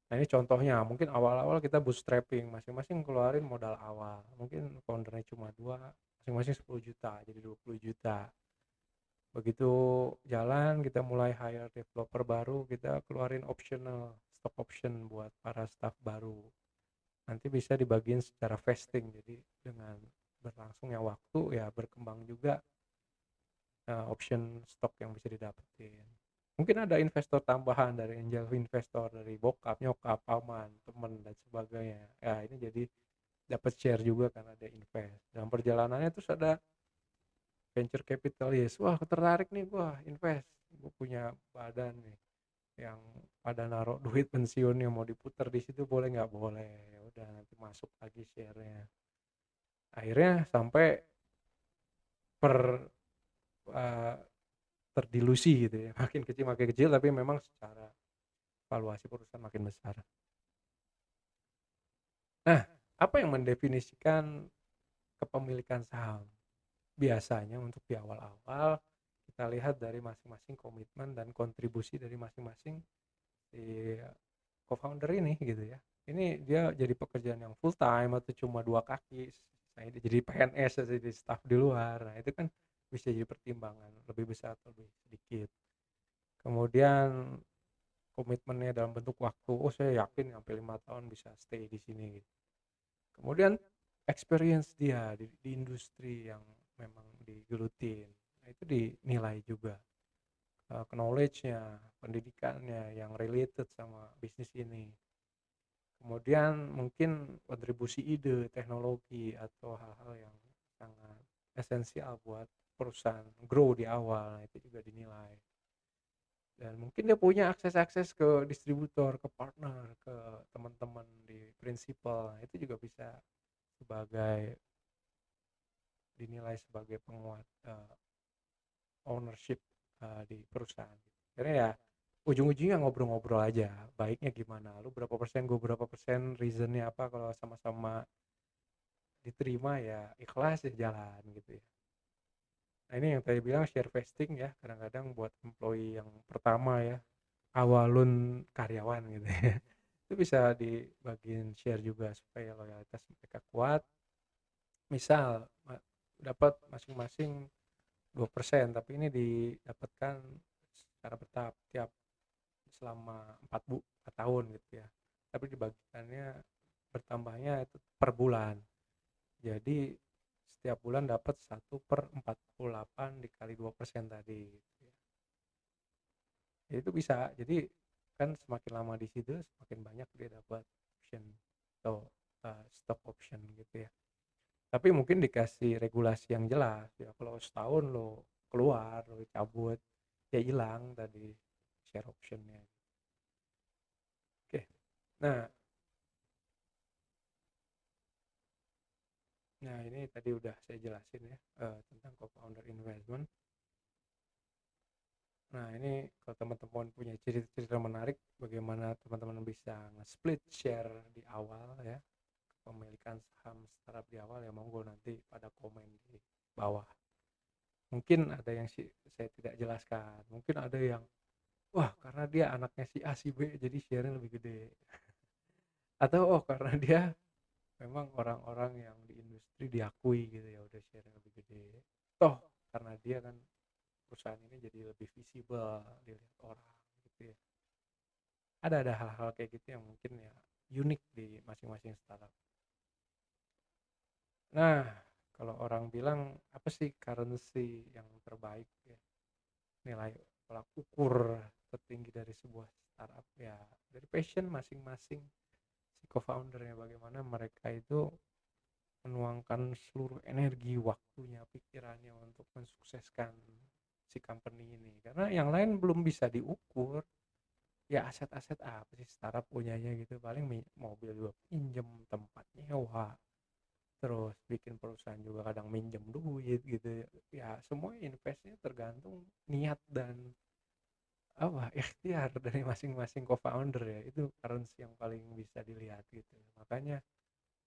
Nah ini contohnya, mungkin awal-awal kita bootstrapping, masing-masing keluarin modal awal, mungkin foundernya cuma 2, masing-masing 10 juta, jadi 20 juta. Begitu jalan, kita mulai hire developer baru, kita keluarin optional, stock option buat para staff baru. Nanti bisa dibagiin secara vesting, jadi dengan berlangsungnya waktu ya berkembang juga option stock yang bisa didapetin. Mungkin ada investor tambahan dari angel investor, dari bokap, nyokap, paman, temen dan sebagainya. Ya ini jadi dapat share juga karena ada invest. Dalam perjalanannya terus ada venture capitalist. Wah, tertarik nih gua invest. Gua punya badan nih yang pada naruh duit pensiun yang mau diputar di situ, boleh nggak? Boleh. Ya udah nanti masuk lagi share-nya. Akhirnya sampai per uh, terdilusi gitu ya. Makin kecil tapi memang secara valuasi perusahaan makin besar. Nah, apa yang mendefinisikan kepemilikan saham? Biasanya untuk di awal-awal kita lihat dari masing-masing komitmen dan kontribusi dari masing-masing si co-founder ini gitu ya. Ini dia jadi pekerjaan yang full time atau cuma 2 kaki, nah ini jadi PNS atau jadi staff di luar. Nah itu kan bisa jadi pertimbangan lebih besar atau lebih sedikit. Kemudian komitmennya dalam bentuk waktu, oh saya yakin sampai 5 tahun bisa stay di sini gitu. Kemudian experience dia di industri yang memang digelutin, nah itu dinilai juga knowledge-nya, pendidikannya yang related sama bisnis ini. Kemudian mungkin kontribusi ide, teknologi atau hal-hal yang sangat esensial buat perusahaan grow di awal, nah itu juga dinilai. Dan mungkin dia punya akses-akses ke distributor, ke partner, ke teman-teman di prinsipal, itu juga bisa sebagai dinilai sebagai penguat ownership di perusahaan. Karena ya ujung-ujungnya ngobrol-ngobrol aja, baiknya gimana, lu berapa persen, gue berapa persen, reasonnya apa, kalau sama-sama diterima ya ikhlas ya jalan gitu ya. Nah ini yang tadi bilang share vesting ya, kadang-kadang buat employee yang pertama ya, awalun karyawan gitu ya, itu bisa dibagiin share juga supaya loyalitas mereka kuat. Misal dapat masing-masing 2%, tapi ini didapatkan secara bertahap tiap selama 4 tahun gitu ya, tapi dibagikannya bertambahnya itu per bulan, jadi setiap bulan dapat 1/48 dikali 2% tadi gitu ya. Ya itu bisa, jadi kan semakin lama di situ semakin banyak dia dapat option atau stock option gitu ya. Tapi mungkin dikasih regulasi yang jelas ya, kalau setahun lo keluar, lo cabut, ya hilang tadi share optionnya. Oke, nah ini tadi udah saya jelasin ya tentang co-founder investment. Nah ini kalau teman-teman punya cerita-cerita menarik bagaimana teman-teman bisa nge-split share di awal ya, pemilikan saham startup di awal, ya monggo nanti pada komen di bawah. Mungkin ada yang saya tidak jelaskan, mungkin ada yang wah karena dia anaknya si A si B jadi share-nya lebih gede, atau oh karena dia memang orang-orang yang di industri diakui gitu ya udah share-nya lebih gede, toh karena dia kan perusahaan ini jadi lebih visible dilihat ada hal-hal kayak gitu yang mungkin ya unik di masing-masing startup. Nah, kalau orang bilang apa sih currency yang terbaik ya, nilai tolak ukur tertinggi dari sebuah startup ya, dari passion masing-masing si co-foundernya, bagaimana mereka itu menuangkan seluruh energi, waktunya, pikirannya untuk mensukseskan si company ini. Karena yang lain belum bisa diukur. Ya aset-aset apa sih startup punyanya gitu, paling mobil juga pinjem, tempat nyewa, terus bikin perusahaan juga kadang minjem duit gitu ya. Ya semua investnya tergantung niat dan apa ikhtiar dari masing-masing co-founder ya. Itu currency yang paling bisa dilihat gitu. Makanya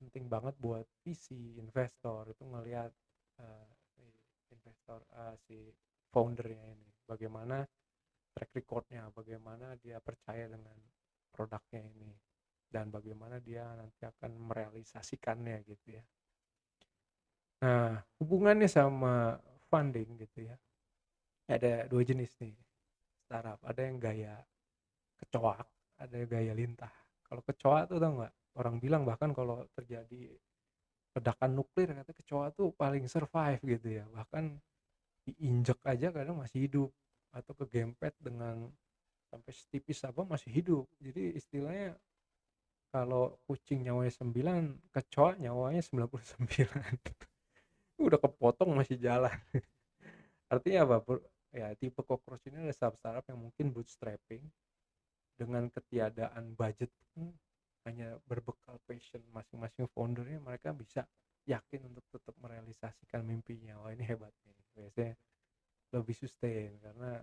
penting banget buat VC investor itu ngelihat si investor si foundernya ini bagaimana track recordnya, bagaimana dia percaya dengan produknya ini, dan bagaimana dia nanti akan merealisasikannya gitu ya. Nah, hubungannya sama funding gitu ya, ada dua jenis nih startup, ada yang gaya kecoa, ada yang gaya lintah. Kalau kecoa tuh tau nggak, orang bilang bahkan kalau terjadi ledakan nuklir kata kecoa tuh paling survive gitu ya, bahkan diinjek aja kadang masih hidup, atau kegempet dengan sampai setipis apa masih hidup. Jadi istilahnya kalau kucing nyawanya 9, kecoa nyawanya 99. Udah kepotong masih jalan. Artinya apa? Ya tipe cockroach ini ada startup yang mungkin bootstrapping dengan ketiadaan budget pun, hanya berbekal passion masing-masing foundernya, mereka bisa yakin untuk tetap merealisasikan mimpinya. Wah ini hebat nih. Biasanya lebih sustain karena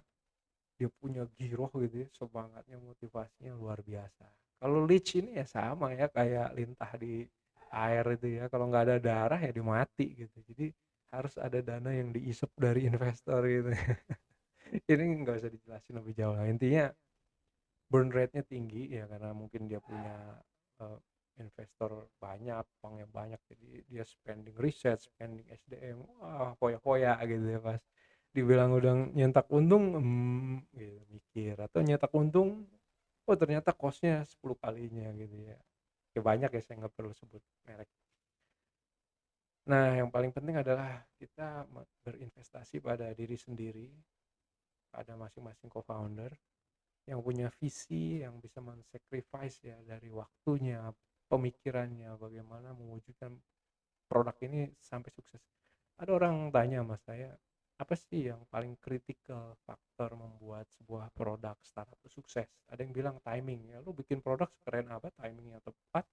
dia punya giroh gitu ya, semangatnya, motivasinya luar biasa. Kalau leech ini ya sama ya kayak lintah di air itu ya, kalau nggak ada darah ya dia mati gitu. Jadi harus ada dana yang diisep dari investor gitu. Ini nggak usah dijelasin lebih jauh lah. Intinya burn rate-nya tinggi ya karena mungkin dia punya uh, investor banyak, uangnya banyak, jadi dia spending riset, spending SDM, wah foya-foya gitu ya. Pas dibilang udah nyentak untung gitu mikir, atau nyetak untung oh ternyata cost-nya 10 kalinya gitu ya. Ya banyak ya, saya nggak perlu sebut merek. Nah yang paling penting adalah kita berinvestasi pada diri sendiri, pada masing-masing co-founder yang punya visi, yang bisa men-sacrifice ya dari waktunya, pemikirannya, bagaimana mewujudkan produk ini sampai sukses. Ada orang tanya sama saya, apa sih yang paling kritikal faktor membuat sebuah produk startup itu sukses? Ada yang bilang timing, ya lu bikin produk sekeren apa, timingnya tepat,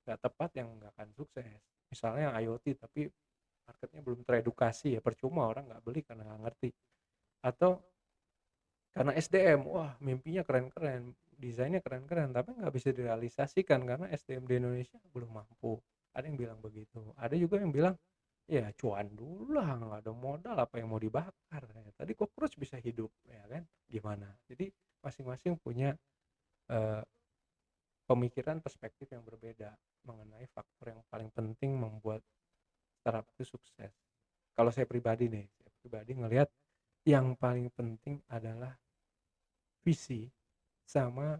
nggak tepat yang nggak akan sukses. Misalnya IoT tapi marketnya belum teredukasi ya percuma, orang nggak beli karena nggak ngerti. Atau karena SDM, wah mimpinya keren-keren, desainnya keren-keren, tapi nggak bisa direalisasikan karena SDM di Indonesia belum mampu. Ada yang bilang begitu. Ada juga yang bilang, ya cuan dulu lah, nggak ada modal, apa yang mau dibakar. Ya, tadi cockroach bisa hidup, ya kan? Gimana? Jadi masing-masing punya eh, pemikiran, perspektif yang berbeda mengenai faktor yang paling penting membuat startup itu sukses. Kalau saya pribadi nih, saya pribadi ngelihat yang paling penting adalah visi sama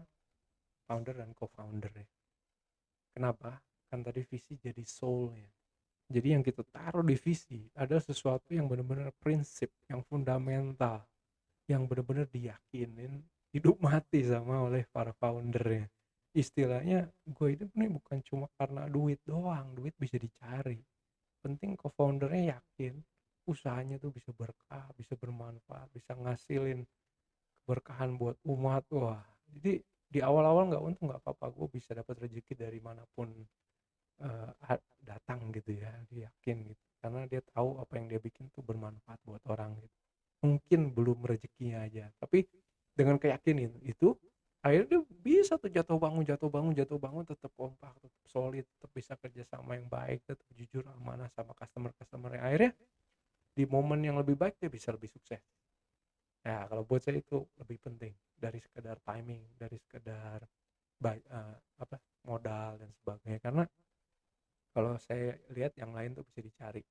founder dan co-founder ya. Kenapa? Kan tadi visi jadi soul-nya. Jadi yang kita taruh di visi ada sesuatu yang benar-benar prinsip, yang fundamental, yang benar-benar diyakinin hidup mati sama oleh para foundernya. Istilahnya gue hidup nih bukan cuma karena duit doang, duit bisa dicari. Penting co-foundernya yakin usahanya tuh bisa berkah, bisa bermanfaat, bisa ngasilin keberkahan buat umat. Wah jadi di awal-awal nggak untung nggak apa-apa, gue bisa dapat rezeki dari manapun datang gitu ya, dia yakin gitu karena dia tahu apa yang dia bikin tuh bermanfaat buat orang gitu. Mungkin belum rezekinya aja, tapi dengan keyakinan itu akhirnya dia bisa tuh jatuh bangun jatuh bangun jatuh bangun, tetap kompak, tetap solid, tetap bisa kerja sama yang baik, tetap jujur amanah sama customer yang akhirnya di momen yang lebih baik dia bisa lebih sukses. Nah kalau buat saya itu lebih penting dari sekedar timing, dari sekedar apa modal dan sebagainya. Karena kalau saya lihat yang lain tuh bisa dicari,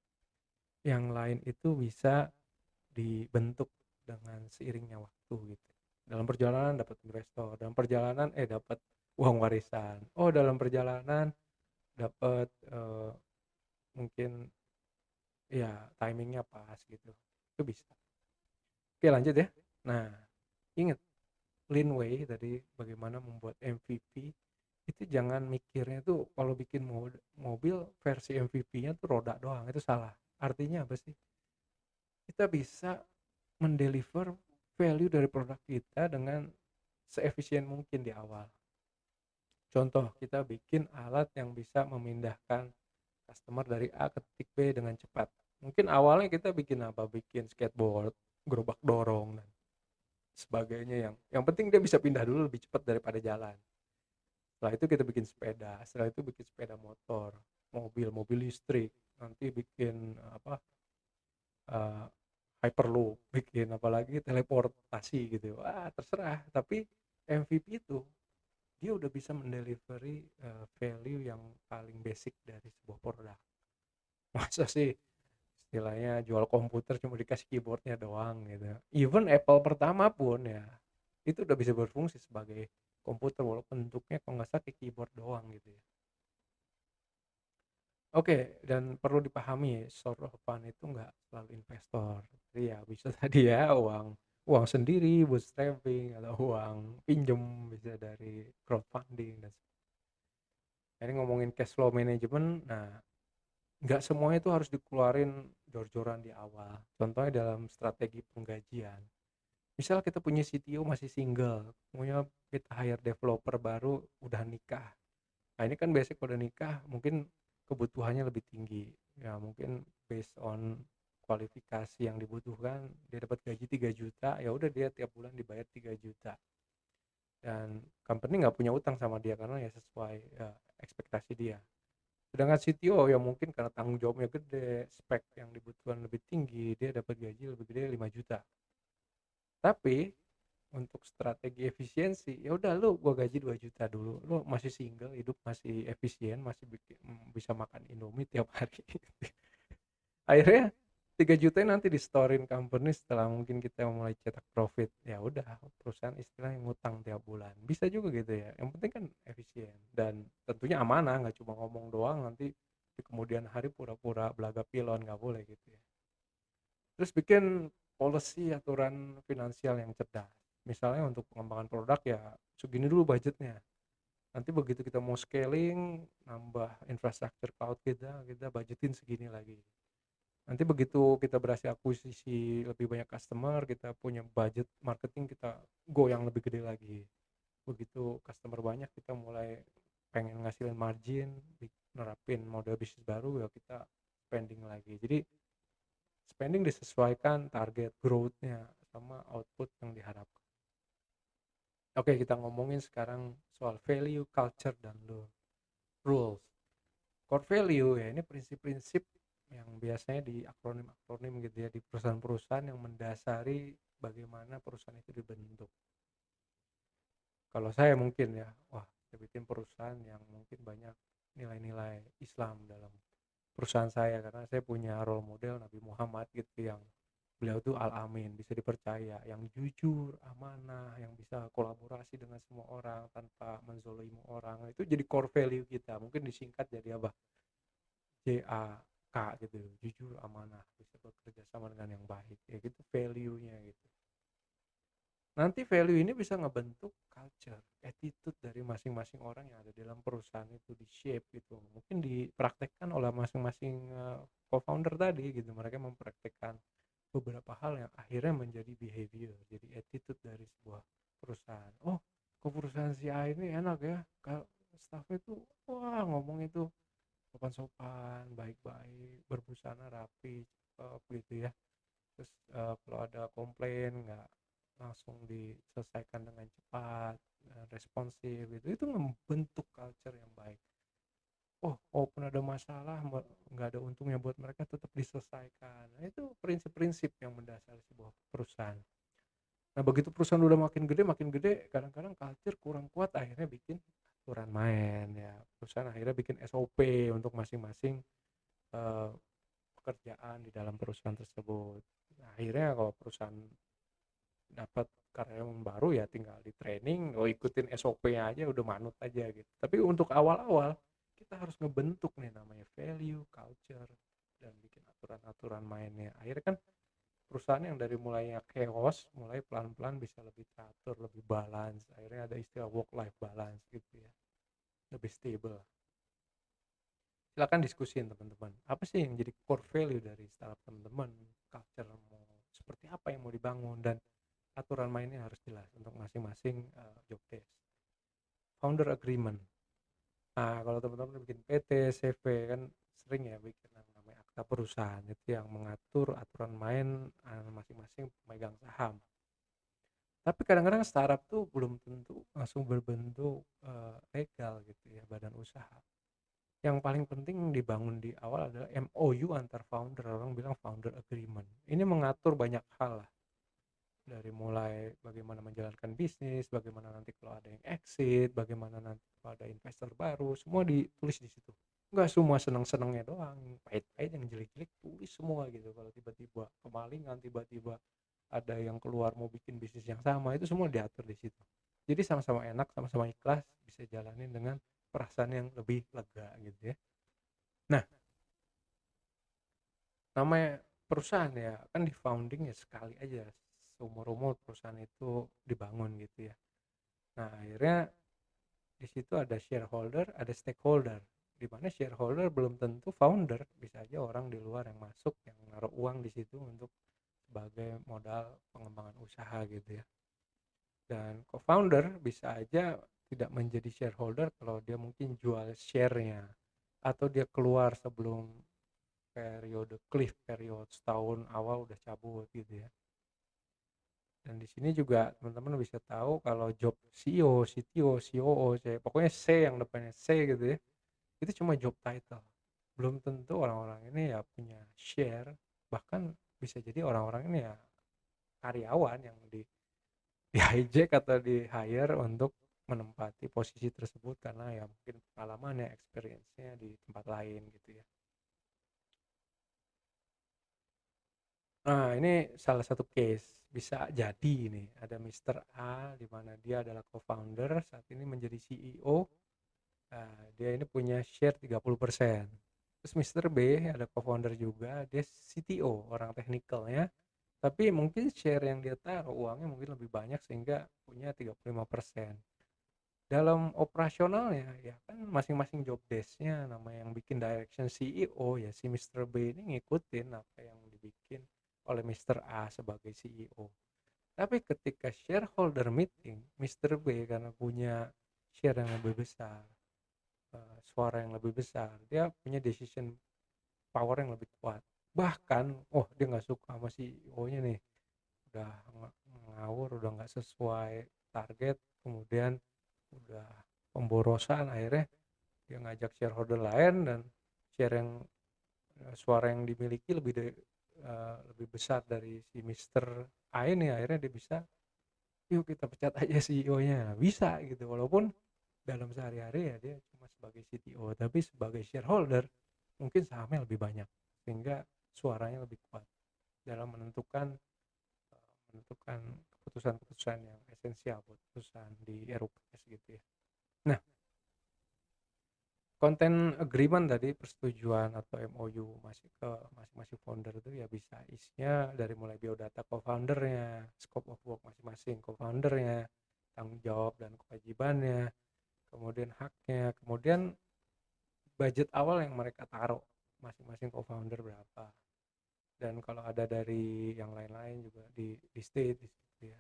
yang lain itu bisa dibentuk dengan seiringnya waktu gitu. Dalam perjalanan dapat investor, dalam perjalanan dapat uang warisan. Oh, dalam perjalanan dapat mungkin ya timingnya pas gitu. Itu bisa. Oke, lanjut ya. Nah, ingat Lean Way tadi bagaimana membuat MVP itu jangan mikirnya tuh kalau bikin mobil versi MVP-nya tuh roda doang, itu salah. Artinya apa sih? Kita bisa mendeliver value dari produk kita dengan seefisien mungkin di awal. Contoh, kita bikin alat yang bisa memindahkan customer dari A ke titik B dengan cepat. Mungkin awalnya kita bikin apa? Bikin skateboard, gerobak dorong dan sebagainya yang penting dia bisa pindah dulu lebih cepat daripada jalan. Setelah itu kita bikin sepeda, setelah itu bikin sepeda motor, mobil listrik, nanti bikin apa? eh, Hyperloop, bikin apalagi teleportasi gitu. Wah, terserah. Tapi MVP itu dia udah bisa mendelivery value yang paling basic dari sebuah produk. Masa sih istilahnya jual komputer cuma dikasih keyboardnya doang gitu. Even Apple pertama pun ya itu udah bisa berfungsi sebagai komputer walaupun bentuknya kalau nggak salah kayak keyboard doang gitu ya. Oke, dan perlu dipahami source of fund itu nggak selalu investor. Jadi ya bisa tadi ya uang uang sendiri, bootstrapping, atau uang pinjem bisa dari crowdfunding dan ini ngomongin cash flow management. Nah, nggak semuanya itu harus dikeluarin jor-joran di awal. Contohnya dalam strategi penggajian. Misal kita punya CTO masih single, punya kita hire developer baru udah nikah. Nah, ini kan basic udah nikah, mungkin kebutuhannya lebih tinggi. Ya, mungkin based on kualifikasi yang dibutuhkan, dia dapat gaji 3 juta, ya udah dia tiap bulan dibayar 3 juta. Dan company nggak punya utang sama dia karena ya sesuai ekspektasi dia. Sedangkan CTO yang mungkin karena tanggung jawabnya gede, spek yang dibutuhkan lebih tinggi, dia dapat gaji lebih gede 5 juta. Tapi untuk strategi efisiensi, ya udah lu gua gaji 2 juta dulu. Lu masih single, hidup masih efisien, masih bisa makan Indomie tiap hari. Akhirnya 3 juta nanti di storein company setelah mungkin kita mulai cetak profit. Ya udah, perusahaan istilahnya ngutang tiap bulan. Bisa juga gitu ya. Yang penting kan efisien dan tentunya amanah, nggak cuma ngomong doang nanti di kemudian hari pura-pura belaga pilon, nggak boleh gitu ya. Terus bikin policy aturan finansial yang cerdas. Misalnya untuk pengembangan produk ya segini dulu budgetnya. Nanti begitu kita mau scaling, nambah infrastruktur cloud kita budgetin segini lagi. Nanti begitu kita berhasil akuisisi lebih banyak customer, kita punya budget marketing, kita go yang lebih gede lagi. Begitu customer banyak, kita mulai pengen ngasilin margin, nerapin model bisnis baru, ya kita spending lagi. Jadi spending disesuaikan target growth-nya sama output yang diharapkan. Oke, kita ngomongin sekarang soal value, culture, dan rules. Core value ya ini prinsip-prinsip yang biasanya di akronim-akronim gitu ya di perusahaan-perusahaan yang mendasari bagaimana perusahaan itu dibentuk. Kalau saya mungkin ya, wah, saya bikin perusahaan yang mungkin banyak nilai-nilai Islam dalam perusahaan saya karena saya punya role model Nabi Muhammad gitu yang beliau tuh al-amin, bisa dipercaya, yang jujur, amanah, yang bisa kolaborasi dengan semua orang tanpa menzolimi orang. Itu jadi core value kita. Mungkin disingkat jadi apa? JAK gitu, jujur, amanah, bisa bekerja sama dengan yang baik. Ya gitu value-nya gitu. Nanti value ini bisa ngebentuk culture, attitude dari masing-masing orang yang ada dalam perusahaan itu di shape gitu. Mungkin dipraktekkan oleh masing-masing co-founder tadi gitu. Mereka mempraktekkan beberapa hal yang akhirnya menjadi behavior, jadi attitude dari sebuah perusahaan. Oh, ke perusahaan si A ini enak ya, kalau staffnya tuh wah ngomong itu sopan-sopan, baik-baik, berbusana rapi, cakep gitu ya. Terus kalau ada komplain nggak langsung diselesaikan dengan cepat, responsif gitu. Itu membentuk culture yang baik. Oh, walaupun ada masalah nggak ada untungnya buat mereka tetap diselesaikan. Nah, itu prinsip-prinsip yang mendasari sebuah perusahaan. Nah, begitu perusahaan udah makin gede, kadang-kadang culture kurang kuat, akhirnya bikin aturan main ya. Perusahaan akhirnya bikin SOP untuk masing-masing eh, pekerjaan di dalam perusahaan tersebut. Nah, akhirnya kalau perusahaan dapat karyawan baru ya tinggal di training, ikutin SOP-nya aja udah manut aja gitu. Tapi untuk awal-awal kita harus ngebentuk nih namanya value, culture, dan bikin aturan-aturan mainnya. Akhirnya kan perusahaan yang dari mulainya chaos, mulai pelan-pelan bisa lebih teratur, lebih balance. Akhirnya ada istilah work life balance gitu ya. Lebih stable. Silakan diskusin teman-teman. Apa sih yang jadi core value dari startup teman-teman? Culture mau seperti apa yang mau dibangun dan aturan mainnya harus jelas untuk masing-masing job desk. Founder agreement. Nah, kalau teman-teman bikin PT, CV kan sering ya bikin yang namanya akta perusahaan itu yang mengatur aturan main masing-masing pemegang saham. Tapi kadang-kadang startup tuh belum tentu langsung berbentuk legal gitu ya, badan usaha. Yang paling penting dibangun di awal adalah MOU antar founder, orang bilang founder agreement. Ini mengatur banyak hal lah, dari mulai bagaimana menjalankan bisnis, bagaimana nanti kalau ada yang exit, bagaimana nanti kalau ada investor baru, semua ditulis di situ. Enggak semua seneng-senengnya doang, pahit-pahit yang jelek-jelek tulis semua gitu. Kalau tiba-tiba kemalingan, tiba-tiba ada yang keluar mau bikin bisnis yang sama, itu semua diatur di situ. Jadi sama-sama enak, sama-sama ikhlas, bisa jalanin dengan perasaan yang lebih lega gitu ya. Nah, namanya perusahaan ya kan di founding ya sekali aja seumur-umur perusahaan itu dibangun gitu ya. Nah, akhirnya di situ ada shareholder, ada stakeholder. Di mana shareholder belum tentu founder, bisa aja orang di luar yang masuk yang naruh uang di situ untuk sebagai modal pengembangan usaha gitu ya. Dan co-founder bisa aja tidak menjadi shareholder kalau dia mungkin jual share-nya atau dia keluar sebelum periode cliff period setahun awal udah cabut gitu ya. Dan di sini juga teman-teman bisa tahu kalau job CEO, CTO, COO, pokoknya C yang depannya C gitu ya, itu cuma job title. Belum tentu orang-orang ini ya punya share, bahkan bisa jadi orang-orang ini ya karyawan yang di hijack atau di hire untuk menempati posisi tersebut karena ya mungkin pengalamannya, experience-nya di tempat lain gitu ya. Nah, ini salah satu case. Bisa jadi nih, ada Mr. A di mana dia adalah co-founder, saat ini menjadi CEO. Nah, dia ini punya share 30%. Terus Mr. B ada co-founder juga, dia CTO, orang teknikalnya. Tapi mungkin share yang dia taruh uangnya mungkin lebih banyak sehingga punya 35%. Dalam operasionalnya ya kan masing-masing job desk-nya, nama yang bikin direction CEO ya si Mr. B ini ngikutin apa yang dibikin oleh Mr. A sebagai CEO. Tapi ketika shareholder meeting, Mr. B karena punya share yang lebih besar, suara yang lebih besar, dia punya decision power yang lebih kuat. Bahkan, oh dia nggak suka sama CEO-nya nih, udah ngawur, udah nggak sesuai target, kemudian udah pemborosan, akhirnya dia ngajak shareholder lain dan share yang suara yang dimiliki lebih besar dari si Mister A ini, akhirnya dia bisa yuk kita pecat aja CEO-nya, bisa gitu. Walaupun dalam sehari-hari ya dia cuma sebagai CTO, tapi sebagai shareholder mungkin sahamnya lebih banyak sehingga suaranya lebih kuat dalam menentukan keputusan-keputusan yang esensial buat perusahaan di RUKS gitu ya. Nah, konten agreement tadi, persetujuan atau MOU masih ke masing-masing founder itu ya bisa isinya dari mulai biodata co-foundernya, scope of work masing-masing co-foundernya, tanggung jawab dan kewajibannya, kemudian haknya, kemudian budget awal yang mereka taruh masing-masing co-founder berapa, dan kalau ada dari yang lain-lain juga di state di situ ya,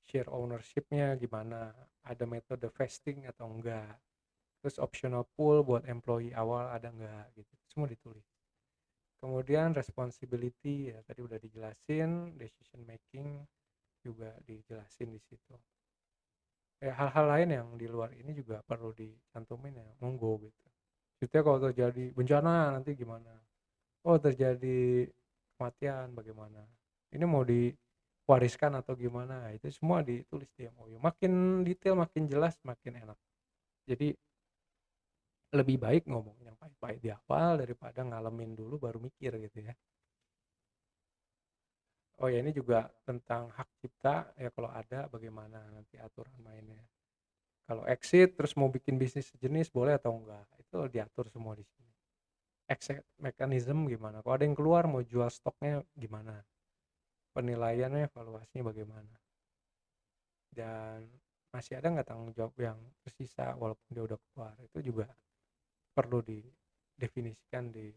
share ownership-nya gimana, ada metode vesting atau enggak, terus optional pool buat employee awal ada enggak gitu, semua ditulis. Kemudian responsibility ya tadi udah dijelasin, decision making juga dijelasin di situ. Hal-hal lain yang di luar ini juga perlu dicantumin ya, monggo gitu. Maksudnya kalau terjadi bencana nanti gimana? Oh terjadi kematian bagaimana? Ini mau diwariskan atau gimana? Itu semua ditulis di MOU. Makin detail, makin jelas, makin enak. Jadi lebih baik ngomong yang pahit-pahit di awal daripada ngalamin dulu baru mikir gitu ya. Oh ya, ini juga tentang hak cipta ya, kalau ada bagaimana nanti aturan mainnya. Kalau exit terus mau bikin bisnis sejenis boleh atau enggak, itu diatur semua di sini. Exit mechanism gimana, kalau ada yang keluar mau jual stoknya gimana, penilaiannya, evaluasinya bagaimana, dan masih ada nggak tanggung jawab yang tersisa walaupun dia udah keluar, itu juga perlu didefinisikan di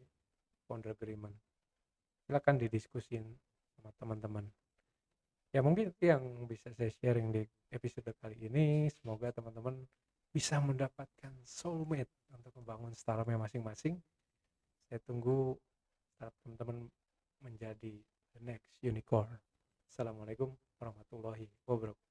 founder agreement. Silakan didiskusin sama teman-teman. Ya mungkin itu yang bisa saya sharing di episode kali ini. Semoga teman-teman bisa mendapatkan soulmate untuk membangun startupnya masing-masing. Saya tunggu startup teman-teman menjadi the next unicorn. Assalamualaikum warahmatullahi wabarakatuh.